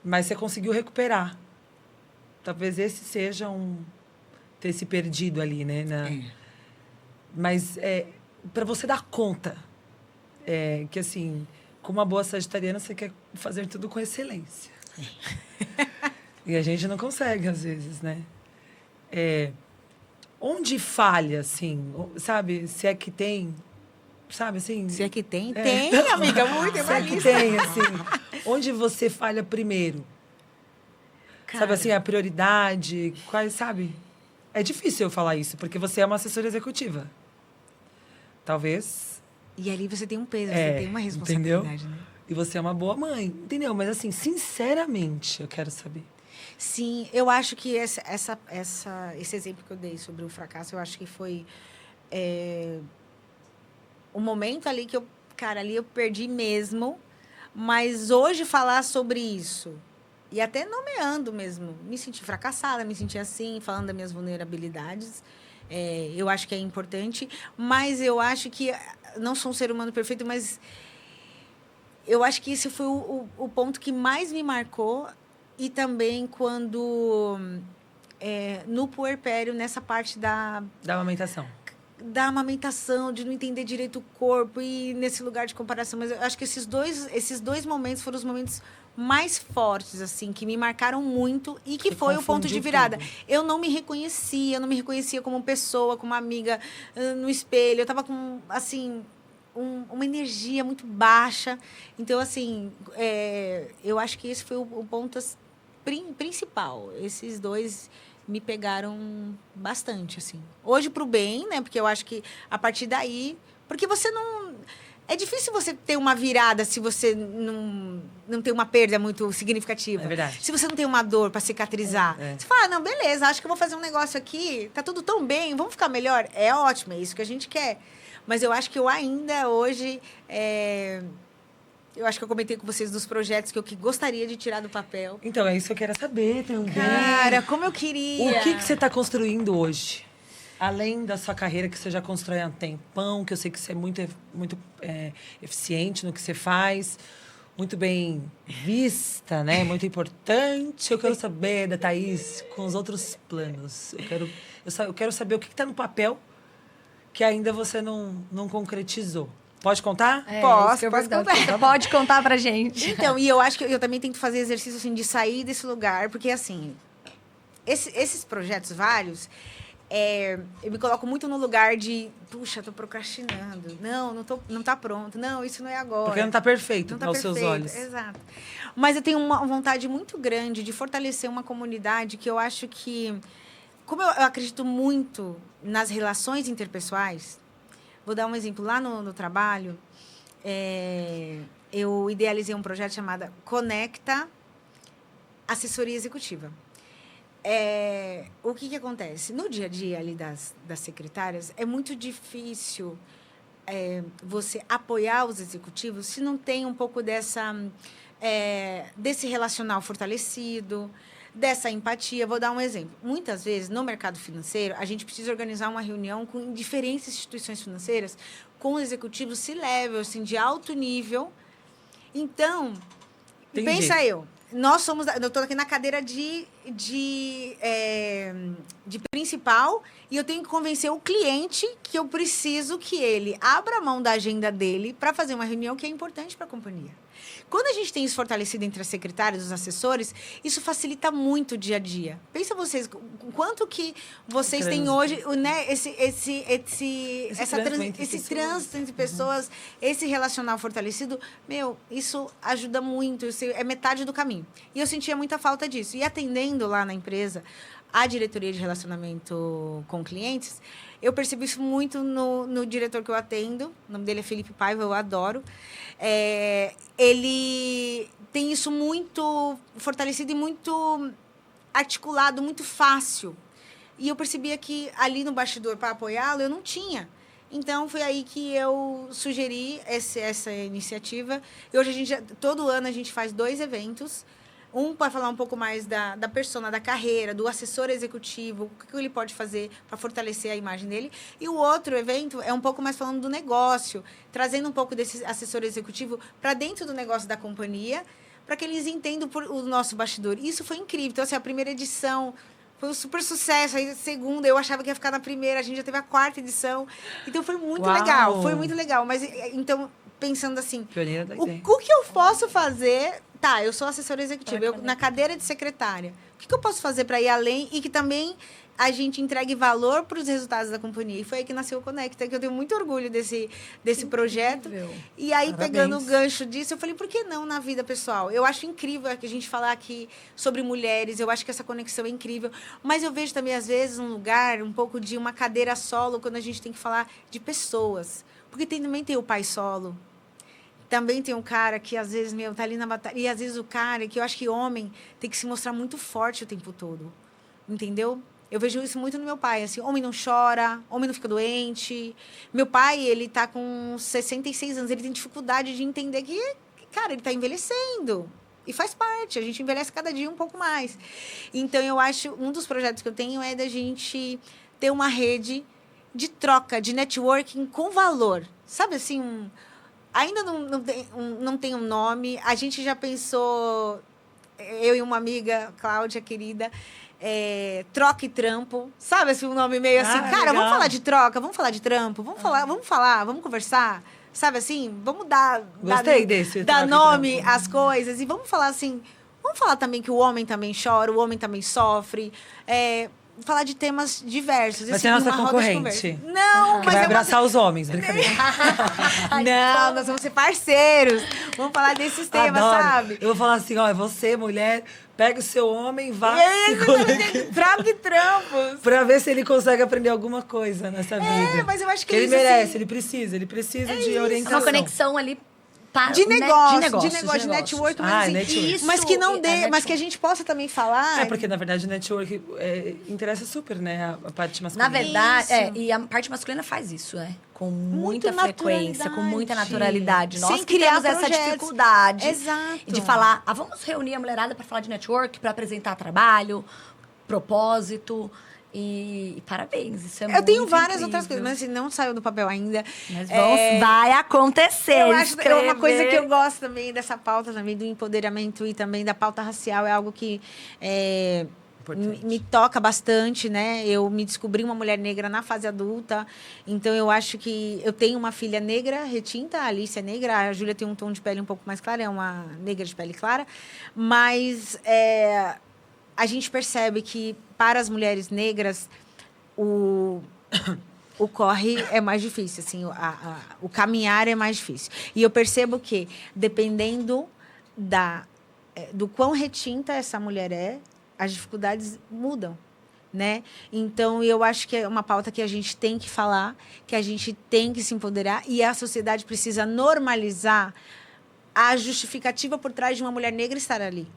Mas você conseguiu recuperar. Talvez esse seja ter se perdido ali, né? Mas para você dar conta, que assim, como uma boa sagitariana, você quer fazer tudo com excelência. E a gente não consegue, às vezes, né? Onde falha, assim, sabe? Se é que tem, sabe, assim... Se é que tem, tem, amiga, muito, Se é que tem, assim, onde você falha primeiro? Sabe, assim, a prioridade, quais, sabe? É difícil eu falar isso, porque você é uma assessora executiva. Talvez... E ali você tem um peso, você tem uma responsabilidade, entendeu? né? E você é uma boa mãe, entendeu? Mas, assim, sinceramente, eu quero saber. Sim, eu acho que esse exemplo que eu dei sobre o fracasso, eu acho que foi um momento ali que eu cara, ali eu perdi mesmo. Mas hoje falar sobre isso, e até nomeando mesmo, me senti fracassada, me senti assim, falando das minhas vulnerabilidades, eu acho que é importante. Mas eu acho que, não sou um ser humano perfeito, mas eu acho que esse foi o ponto que mais me marcou. E também quando, no puerpério, nessa parte Da amamentação. da amamentação, de não entender direito o corpo e nesse lugar de comparação. Mas eu acho que esses dois momentos foram os momentos mais fortes, assim, que me marcaram muito e que foi o ponto de confundiu virada. tudo. Eu não me reconhecia como pessoa, como amiga, no espelho. Eu tava com, assim, uma energia muito baixa. Então, assim, eu acho que esse foi o ponto principal. Esses dois me pegaram bastante, assim. Hoje pro bem, né? Porque eu acho que a partir daí... Porque você não... É difícil você ter uma virada se você não tem uma perda muito significativa. É verdade. Se você não tem uma dor para cicatrizar. Você fala, não, beleza, acho que eu vou fazer um negócio aqui, tá tudo tão bem, vamos ficar melhor. É ótimo, é isso que a gente quer. Mas eu acho que eu ainda hoje... Eu acho que eu comentei com vocês dos projetos que eu gostaria de tirar do papel. Então, é isso que eu quero saber também. Cara, como eu queria. O que você está construindo hoje? Além da sua carreira que você já constrói há um tempão, que eu sei que você é muito eficiente no que você faz, muito bem vista, né? Muito importante. Eu quero saber da Thaís com os outros planos. Eu quero saber o que está no papel que ainda você não concretizou. Pode contar? Posso contar. Você pode contar pra gente. Então, e eu acho que eu também tento fazer exercício assim, de sair desse lugar, porque assim, esses projetos vários, eu me coloco muito no lugar de, puxa, tô procrastinando. Não tá pronto. Não, isso não é agora. Porque não tá perfeito não tá aos perfeito. seus olhos. Exato. Mas eu tenho uma vontade muito grande de fortalecer uma comunidade que eu acho que, como eu acredito muito nas relações interpessoais, vou dar um exemplo. Lá no trabalho, eu idealizei um projeto chamado Conecta Assessoria Executiva. O que acontece? No dia a dia ali das secretárias, é muito difícil você apoiar os executivos se não tem um pouco desse relacional fortalecido, dessa empatia. Vou dar um exemplo. Muitas vezes, no mercado financeiro, a gente precisa organizar uma reunião com diferentes instituições financeiras, com executivos C-level, assim, de alto nível. Então, pensa eu. Nós somos... Eu estou aqui na cadeira de principal e eu tenho que convencer o cliente que eu preciso que ele abra mão da agenda dele para fazer uma reunião que é importante para a companhia. Quando a gente tem isso fortalecido entre as secretárias, os assessores, isso facilita muito o dia a dia. Pensa vocês, quanto que vocês têm hoje, né, esse trânsito entre pessoas, esse relacional fortalecido, isso ajuda muito, isso é metade do caminho. E eu sentia muita falta disso. E atendendo lá na empresa, a diretoria de relacionamento com clientes, eu percebi isso muito no diretor que eu atendo. O nome dele é Felipe Paiva, eu adoro. Ele tem isso muito fortalecido e muito articulado, muito fácil. E eu percebia que ali no bastidor, para apoiá-lo, eu não tinha. Então, foi aí que eu sugeri essa iniciativa. E hoje, todo ano, a gente faz 2 eventos. Um para falar um pouco mais da persona, da carreira, do assessor executivo, o que ele pode fazer para fortalecer a imagem dele. E o outro evento é um pouco mais falando do negócio, trazendo um pouco desse assessor executivo para dentro do negócio da companhia, para que eles entendam o nosso bastidor. Isso foi incrível. Então, assim, a primeira edição foi um super sucesso. Aí, a segunda, eu achava que ia ficar na primeira, a gente já teve a 4ª edição. Então, foi muito legal. Foi muito legal. Mas, então, pensando assim, o que eu posso fazer... Tá, eu sou assessora executiva, eu na cadeira de secretária. O que eu posso fazer para ir além e que também a gente entregue valor para os resultados da companhia? E foi aí que nasceu o Conecta, que eu tenho muito orgulho desse projeto. E aí, pegando o gancho disso, eu falei, por que não na vida pessoal? Eu acho incrível que a gente falar aqui sobre mulheres, eu acho que essa conexão é incrível. Mas eu vejo também, às vezes, um lugar, um pouco de uma cadeira solo, quando a gente tem que falar de pessoas. Porque também tem o pai solo. Também tem um cara que, às vezes, tá ali na batalha. E, às vezes, o cara, que eu acho que homem tem que se mostrar muito forte o tempo todo. Entendeu? Eu vejo isso muito no meu pai, assim, homem não chora, homem não fica doente. Meu pai, ele tá com 66 anos, ele tem dificuldade de entender que, cara, ele tá envelhecendo. E faz parte, a gente envelhece cada dia um pouco mais. Então, eu acho, um dos projetos que eu tenho é da gente ter uma rede de troca, de networking com valor. Sabe, assim, ainda não tem um nome. A gente já pensou, eu e uma amiga, Cláudia, querida, troca e trampo. Sabe, assim, um nome meio assim, cara, legal. vamos falar de troca, vamos falar de trampo, vamos falar, vamos conversar. Sabe assim, vamos Gostei desse. dar nome às coisas e vamos falar assim, vamos falar também que o homem também chora, o homem também sofre, falar de temas diversos. Vai assim, ser nossa numa roda de concorrente. conversa. Não, Que mas vai abraçar os homens, brincadeira. Não, nós vamos ser parceiros. Vamos falar desses temas, Adoro. sabe? Eu vou falar assim, ó, é você, mulher, pega o seu homem, vá Troca e trampos. pra ver se ele consegue aprender alguma coisa nessa vida. Mas eu acho que ele isso, merece, assim, ele precisa de É orientação. uma conexão ali de negócio, de network, mas, Ah, assim, network. Isso, mas que não dê, é mas que a gente possa também falar. É, porque, na verdade, o network interessa super, né? A parte masculina. Na verdade, Isso. e a parte masculina faz isso, né? Com Muita muita frequência, com muita naturalidade. naturalidade. Nós Sem que criar temos essa projetos. dificuldade Exato. de falar, vamos reunir a mulherada para falar de network, para apresentar trabalho, propósito. E parabéns, isso é muito Eu tenho várias incrível. outras coisas, mas assim, não saiu do papel ainda. Mas vai acontecer. Eu acho que é uma coisa que eu escrever. gosto também dessa pauta também do empoderamento e também da pauta racial, é algo que Importante. me toca bastante, né? Eu me descobri uma mulher negra na fase adulta, então eu acho que eu tenho uma filha negra, retinta, a Alice é negra, a Júlia tem um tom de pele um pouco mais claro, é uma negra de pele clara, mas a gente percebe que para as mulheres negras o corre é mais difícil, assim, o caminhar é mais difícil. E eu percebo que, dependendo do quão retinta essa mulher as dificuldades mudam, né? Então, eu acho que é uma pauta que a gente tem que falar, que a gente tem que se empoderar, e a sociedade precisa normalizar a justificativa por trás de uma mulher negra estar ali,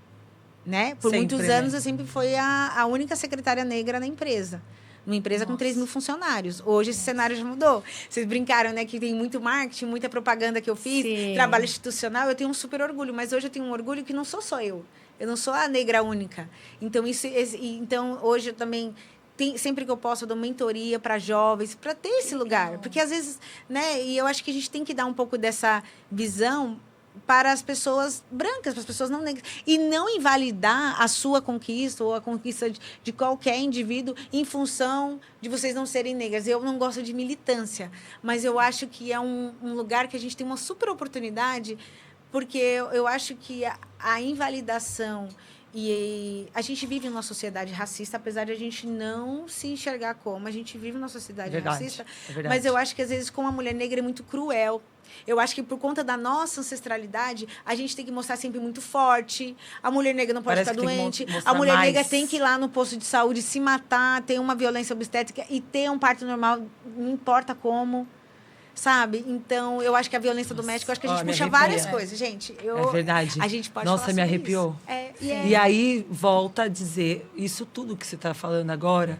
né? Por Sempre, muitos né? anos, eu sempre fui a única secretária negra na empresa. Uma empresa com 3 mil funcionários. Hoje, esse cenário já mudou. Vocês brincaram, né? Que tem muito marketing, muita propaganda que eu fiz, Sim. trabalho institucional. Eu tenho um super orgulho. Mas hoje eu tenho um orgulho que não sou só eu. Eu não sou a negra única. Então, então hoje eu também... sempre que eu posso, eu dou mentoria para jovens, para ter esse lugar. Porque, às vezes, né? E eu acho que a gente tem que dar um pouco dessa visão para as pessoas brancas, para as pessoas não negras. E não invalidar a sua conquista ou a conquista de qualquer indivíduo em função de vocês não serem negras. Eu não gosto de militância, mas eu acho que é um lugar que a gente tem uma super oportunidade, porque eu acho que a invalidação... E a gente vive numa sociedade racista, apesar de a gente não se enxergar como. A gente vive numa sociedade racista. É verdade. Mas eu acho que, às vezes, com a mulher negra é muito cruel. Eu acho que, por conta da nossa ancestralidade, a gente tem que mostrar sempre muito forte. A mulher negra não pode Parece ficar que tem que doente. mostrar A mulher mais. negra tem que ir lá no posto de saúde, se matar, ter uma violência obstétrica e ter um parto normal, não importa como. Sabe? Então, eu acho que a violência doméstica, eu acho que a gente me puxa arrepia. várias coisas, gente. É verdade. A gente pode Nossa, falar me sobre arrepiou. isso. E aí, volta a dizer, isso tudo que você está falando agora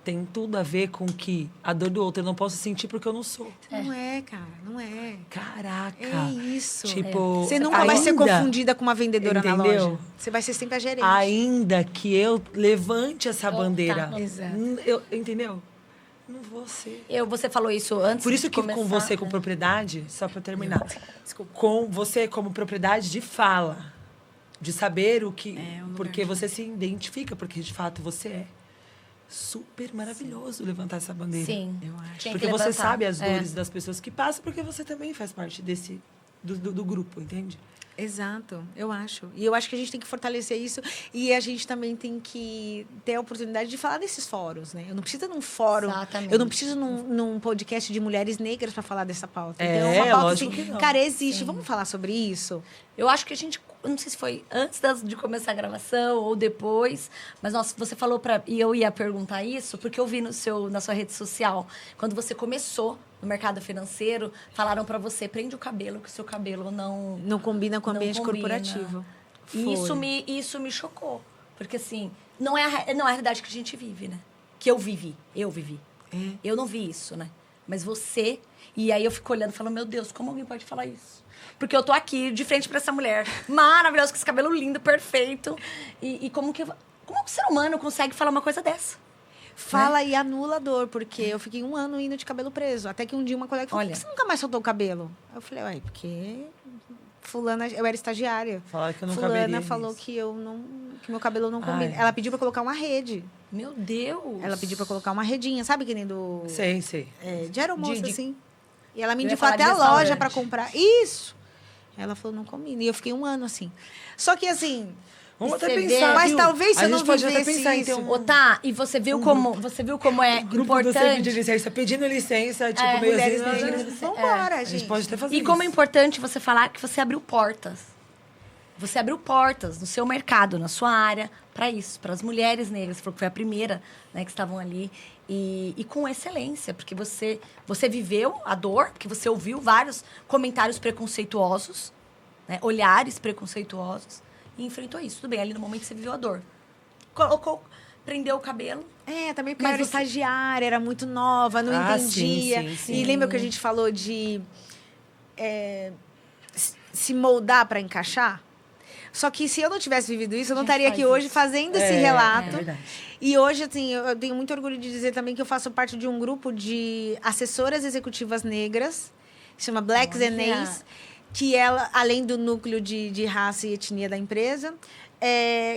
tem tudo a ver com que a dor do outro eu não posso sentir porque eu não sou. Não é, cara, não é. Caraca. É isso. Tipo, Você nunca vai ser ainda- confundida com uma vendedora na Entendeu? loja. Você vai ser sempre a gerente. Ainda que eu levante essa bandeira. Exato. Entendeu? Não vou ser. Você falou isso antes Por isso de que começar, com você, com né? propriedade, só para terminar, Desculpa. com você como propriedade de fala, de saber o que... um lugar porque de- você se identifica, porque de fato você é super maravilhoso levantar essa bandeira. Sim. Eu acho. Tinha que Porque você levantar. sabe as dores das pessoas que passam, porque você também faz parte do grupo, entende? Exato, eu acho. E eu acho que a gente tem que fortalecer isso. E a gente também tem que ter a oportunidade de falar desses fóruns, né? Eu não preciso num fórum. Exatamente. Eu não preciso num podcast de mulheres negras para falar dessa pauta. É, Então, uma pauta lógico assim, que não. cara, existe. Vamos falar sobre isso? Eu acho que a gente, eu não sei se foi antes de começar a gravação ou depois, mas você falou e eu ia perguntar isso porque eu vi na sua rede social, quando você começou no mercado financeiro, falaram para você, prende o cabelo, que o seu cabelo Não combina com o não ambiente combina. corporativo. E Foi. isso me chocou, porque assim, não é a realidade que a gente vive, né? que eu vivi. Eu não vi isso, né? Mas você... E aí eu fico olhando e falando, meu Deus, como alguém pode falar isso? Porque eu tô aqui, de frente pra essa mulher maravilhosa, com esse cabelo lindo, perfeito. E como um ser humano consegue falar uma coisa dessa? Fala e anula a dor, porque eu fiquei 1 ano indo de cabelo preso. Até que um dia uma colega falou, por que você nunca mais soltou o cabelo? Eu falei, ué, porque fulana, eu era estagiária. Falaram que eu não fulana caberia falou nisso. que meu cabelo não combina. Ai. Ela pediu pra colocar uma rede. Meu Deus! Ela pediu pra colocar uma redinha, sabe que nem do... Sei. de aeromoça, De- assim. E ela me Eu ia indicou falar até de a loja restaurante. pra comprar. Isso! Ela falou, não combina. E eu fiquei 1 ano assim. Só que assim... Vamos até Você vê- pensar, Mas viu? talvez se a eu não gente pode até vivesse pensar em ter isso. um Ô, tá, e você viu como é grupo do Serviço de importante... Licença, pedindo licença, tipo, meio Mulheres assim, negras, né? vambora, A gente. gente pode até fazer E como é isso. importante você falar que você abriu portas. Você abriu portas no seu mercado, na sua área, para isso, para as mulheres negras. Você falou que foi a primeira, né, que estavam ali. E com excelência, porque você viveu a dor, porque você ouviu vários comentários preconceituosos, né, olhares preconceituosos, e enfrentou isso. Tudo bem, ali no momento você viveu a dor. Colocou, prendeu o cabelo. Também porque Mas eu era você- estagiária, era muito nova, não Ah, entendia. sim. E lembra que a gente falou de se moldar para encaixar? Só que se eu não tivesse vivido isso, eu não A gente estaria faz aqui hoje isso. fazendo esse É relato. verdade. E hoje, assim, eu tenho muito orgulho de dizer também que eu faço parte de um grupo de assessoras executivas negras, que chama Blacks and Olha. Ace, que ela, além do núcleo de raça e etnia da empresa,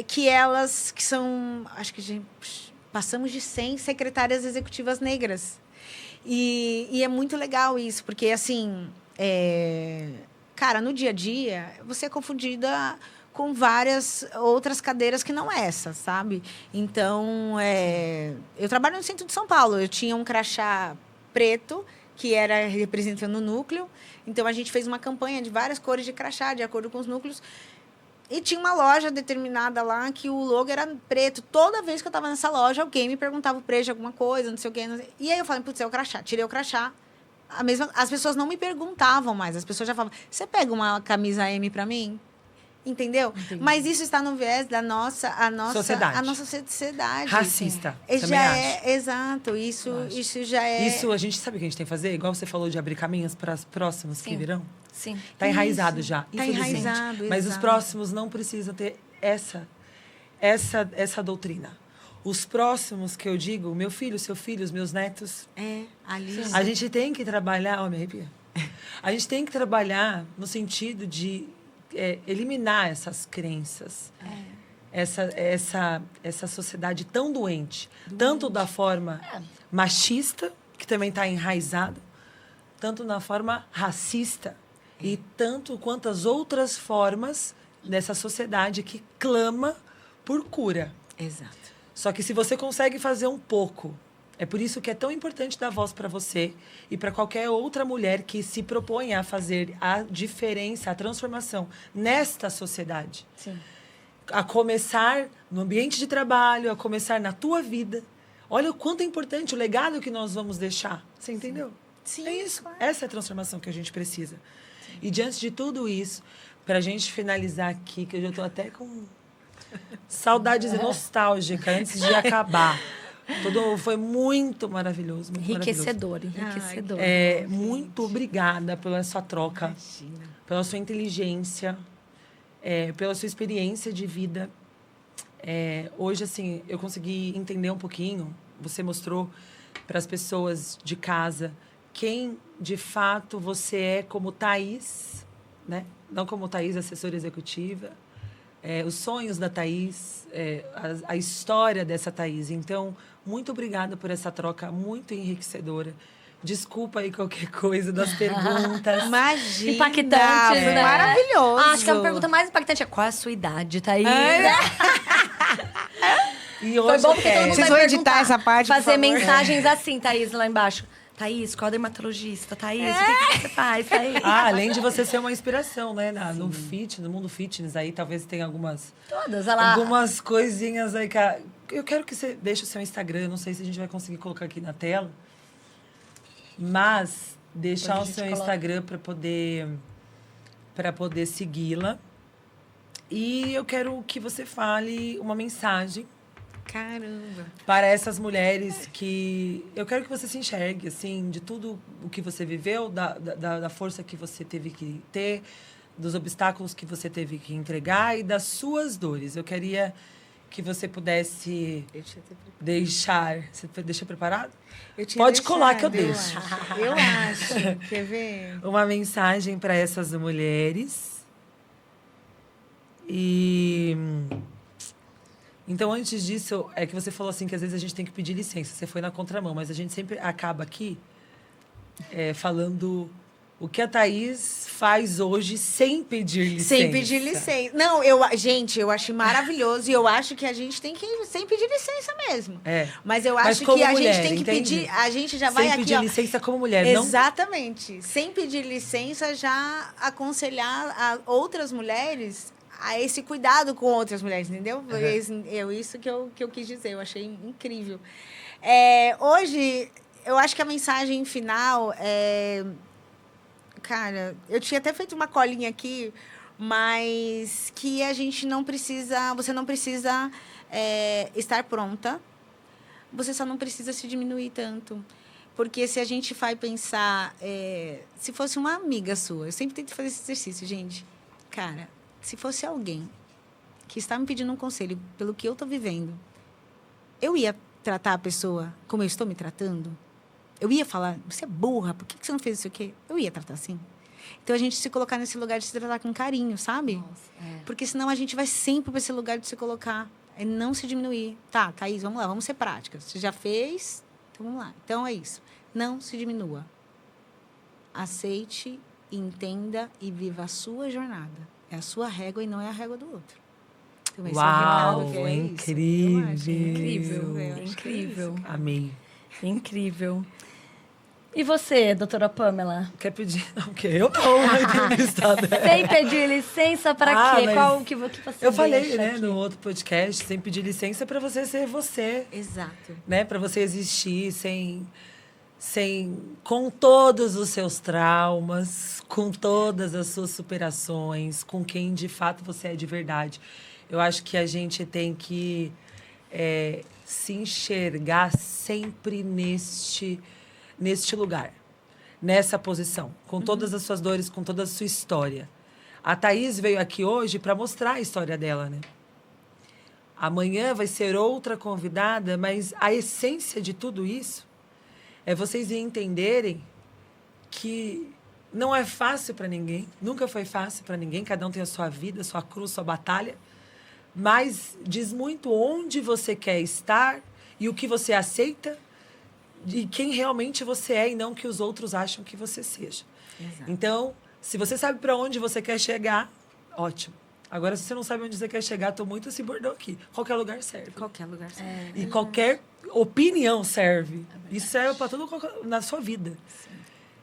que elas, que são, acho que passamos de 100 secretárias executivas negras. E é muito legal isso, porque, assim, cara, no dia a dia, você é confundida com várias outras cadeiras que não essa, sabe? Então, eu trabalho no centro de São Paulo. Eu tinha um crachá preto, que era representando o núcleo. Então, a gente fez uma campanha de várias cores de crachá, de acordo com os núcleos. E tinha uma loja determinada lá que o logo era preto. Toda vez que eu estava nessa loja, alguém me perguntava o preço de alguma coisa, não sei o quê. Não sei. E aí eu falei, putz, é o crachá. Tirei o crachá. As pessoas não me perguntavam mais. As pessoas já falavam, você pega uma camisa M para mim? Entendeu? Entendi. Mas isso está no viés da nossa Sociedade. a nossa sociedade. Racista. Também Já acho. exato. Isso já é. Isso a gente sabe o que a gente tem que fazer? Igual você falou de abrir caminhos para os próximos que Sim. virão. Sim. Tá enraizado Isso. já, Tá infelizmente. enraizado, Mas os exato. próximos não precisam ter essa doutrina. Os próximos que eu digo, meu filho, seu filho, os meus netos, Ali. a gente tem que trabalhar, ó, me arrepia. A gente tem que trabalhar no sentido de eliminar essas crenças. Essa sociedade tão doente. Tanto da forma machista, que também está enraizada, tanto na forma racista, e tanto quanto as outras formas dessa sociedade que clama por cura. Exato. Só que se você consegue fazer um pouco, é por isso que é tão importante dar voz para você e para qualquer outra mulher que se propõe a fazer a diferença, a transformação nesta sociedade. Sim. A começar no ambiente de trabalho, a começar na tua vida. Olha o quanto é importante o legado que nós vamos deixar. Você entendeu? Sim, É isso. claro. Essa é a transformação que a gente precisa. E diante de tudo isso, para a gente finalizar aqui, que eu já estou até com saudades nostálgicas antes de acabar. Foi muito maravilhoso. Muito Enriquecedor, enriquecedor. muito obrigada pela sua troca, pela sua inteligência, pela sua experiência de vida. Hoje, assim, eu consegui entender um pouquinho, você mostrou para as pessoas de casa quem, de fato, você é como Thaís, né? Não como Thaís, assessora executiva, os sonhos da Thaís, a história dessa Thaís. Então, muito obrigada por essa troca muito enriquecedora. Desculpa aí qualquer coisa das perguntas. Imagina. Impactantes, né? Maravilhoso. Acho que a pergunta mais impactante é qual é a sua idade, Thaís? E Foi hoje, bom porque todo mundo Vocês vai vão editar perguntar. essa parte, por Fazer favor? mensagens assim, Thaís, lá embaixo. Thaís, qual é o dermatologista? Thaís, o que você faz, Thaís? além de você ser uma inspiração, né? No mundo fitness aí, talvez tenha algumas coisinhas aí que eu quero que você deixe o seu Instagram, não sei se a gente vai conseguir colocar aqui na tela, mas deixar o Depois a seu gente coloca. Instagram para poder segui-la. E eu quero que você fale uma mensagem Caramba. Para essas mulheres que... Eu quero que você se enxergue, assim, de tudo o que você viveu, da força que você teve que ter, dos obstáculos que você teve que entregar e das suas dores. Eu queria que você pudesse deixar... Você deixa preparado? Pode colar que eu deixo. Eu acho. Quer ver? Uma mensagem para essas mulheres. E... Então, antes disso, é que você falou assim que às vezes a gente tem que pedir licença. Você foi na contramão, mas a gente sempre acaba aqui falando o que a Thaís faz hoje sem pedir licença. Sem pedir licença. Não, gente, eu acho maravilhoso e eu acho que a gente tem que ir sem pedir licença mesmo. Mas eu acho que a gente tem que pedir... A gente já vai aqui, sem pedir licença como mulher, exatamente. Não... Sem pedir licença, já aconselhar a outras mulheres... a esse cuidado com outras mulheres, entendeu? Isso que eu quis dizer, eu achei incrível. Hoje, eu acho que a mensagem final é... Cara, eu tinha até feito uma colinha aqui, mas que a gente não precisa... Você não precisa estar pronta, você só não precisa se diminuir tanto. Porque se a gente vai pensar... se fosse uma amiga sua, eu sempre tento fazer esse exercício, gente. Cara... Se fosse alguém que está me pedindo um conselho pelo que eu estou vivendo, eu ia tratar a pessoa como eu estou me tratando? Eu ia falar, você é burra, por que você não fez isso aqui? Eu ia tratar assim. Então, a gente se colocar nesse lugar de se tratar com carinho, sabe? Nossa, Porque senão a gente vai sempre para esse lugar de se colocar. É não se diminuir. Tá, Thaís, vamos lá, vamos ser práticas. Você já fez? Então, vamos lá. Então, é isso. Não se diminua. Aceite, entenda e viva a sua jornada. É a sua régua e não é a régua do outro. Então, esse uau, é o recado, que incrível. Isso. Incrível, incrível. Amei. Incrível. E você, doutora Pamela? Quer pedir? Não, porque eu não, entrevistada. Sem pedir licença para quê? Qual que você eu falei, né, aqui? no outro podcast, sem pedir licença para você ser você. Exato. Né, para você existir com todos os seus traumas, com todas as suas superações, com quem de fato você é de verdade. Eu acho que a gente tem que se enxergar sempre neste lugar, nessa posição, com todas as suas dores, com toda a sua história. A Thaís veio aqui hoje para mostrar a história dela, né? Amanhã vai ser outra convidada, mas a essência de tudo isso é vocês entenderem que não é fácil para ninguém, nunca foi fácil para ninguém, cada um tem a sua vida, sua cruz, sua batalha, mas diz muito onde você quer estar e o que você aceita e quem realmente você é e não o que os outros acham que você seja. Exato. Então, se você sabe para onde você quer chegar, ótimo. Agora, se você não sabe onde você quer chegar, estou muito esse bordão aqui. Qualquer lugar serve. Qualquer lugar serve. E qualquer opinião serve. Isso serve para tudo na sua vida. Sim.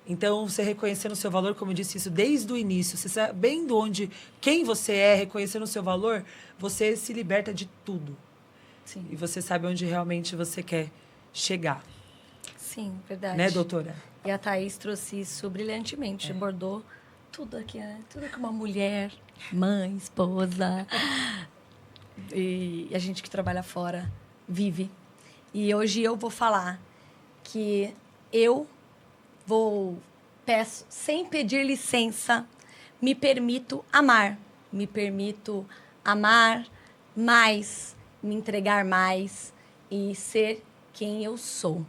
Então, você reconhecendo o seu valor, como eu disse isso desde o início, você sabendo quem você é, reconhecendo o seu valor, você se liberta de tudo. Sim. E você sabe onde realmente você quer chegar. Sim, verdade. Né, doutora? E a Thaís trouxe isso brilhantemente, abordou tudo aqui, né? Tudo que uma mulher, mãe, esposa, e a gente que trabalha fora vive. E hoje eu vou falar que peço, sem pedir licença, me permito amar mais, me entregar mais e ser quem eu sou.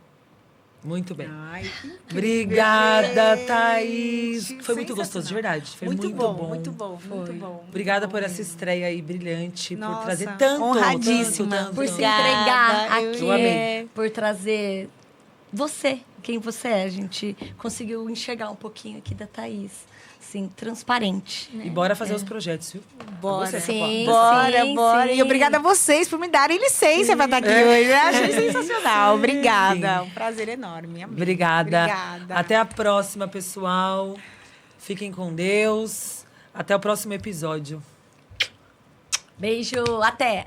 Muito bem. Ai, que incrível, obrigada, gente. Thaís. Foi muito gostoso, de verdade. Foi muito bom. Muito bom, muito bom. Obrigada por essa estreia aí brilhante, Nossa, por trazer tanto. honradíssima. Tanto. Por se Obrigada, entregar eu aqui, amei. por trazer você, quem você é. A gente conseguiu enxergar um pouquinho aqui da Thaís, assim, transparente. Né? E bora fazer os projetos, viu? Bora. Você, Sim, Bora, sim, bora. sim. E obrigada a vocês por me darem licença para estar aqui hoje. Eu achei sensacional. Obrigada. Um prazer enorme. Amei. Obrigada. Até a próxima, pessoal. Fiquem com Deus. Até o próximo episódio. Beijo, até!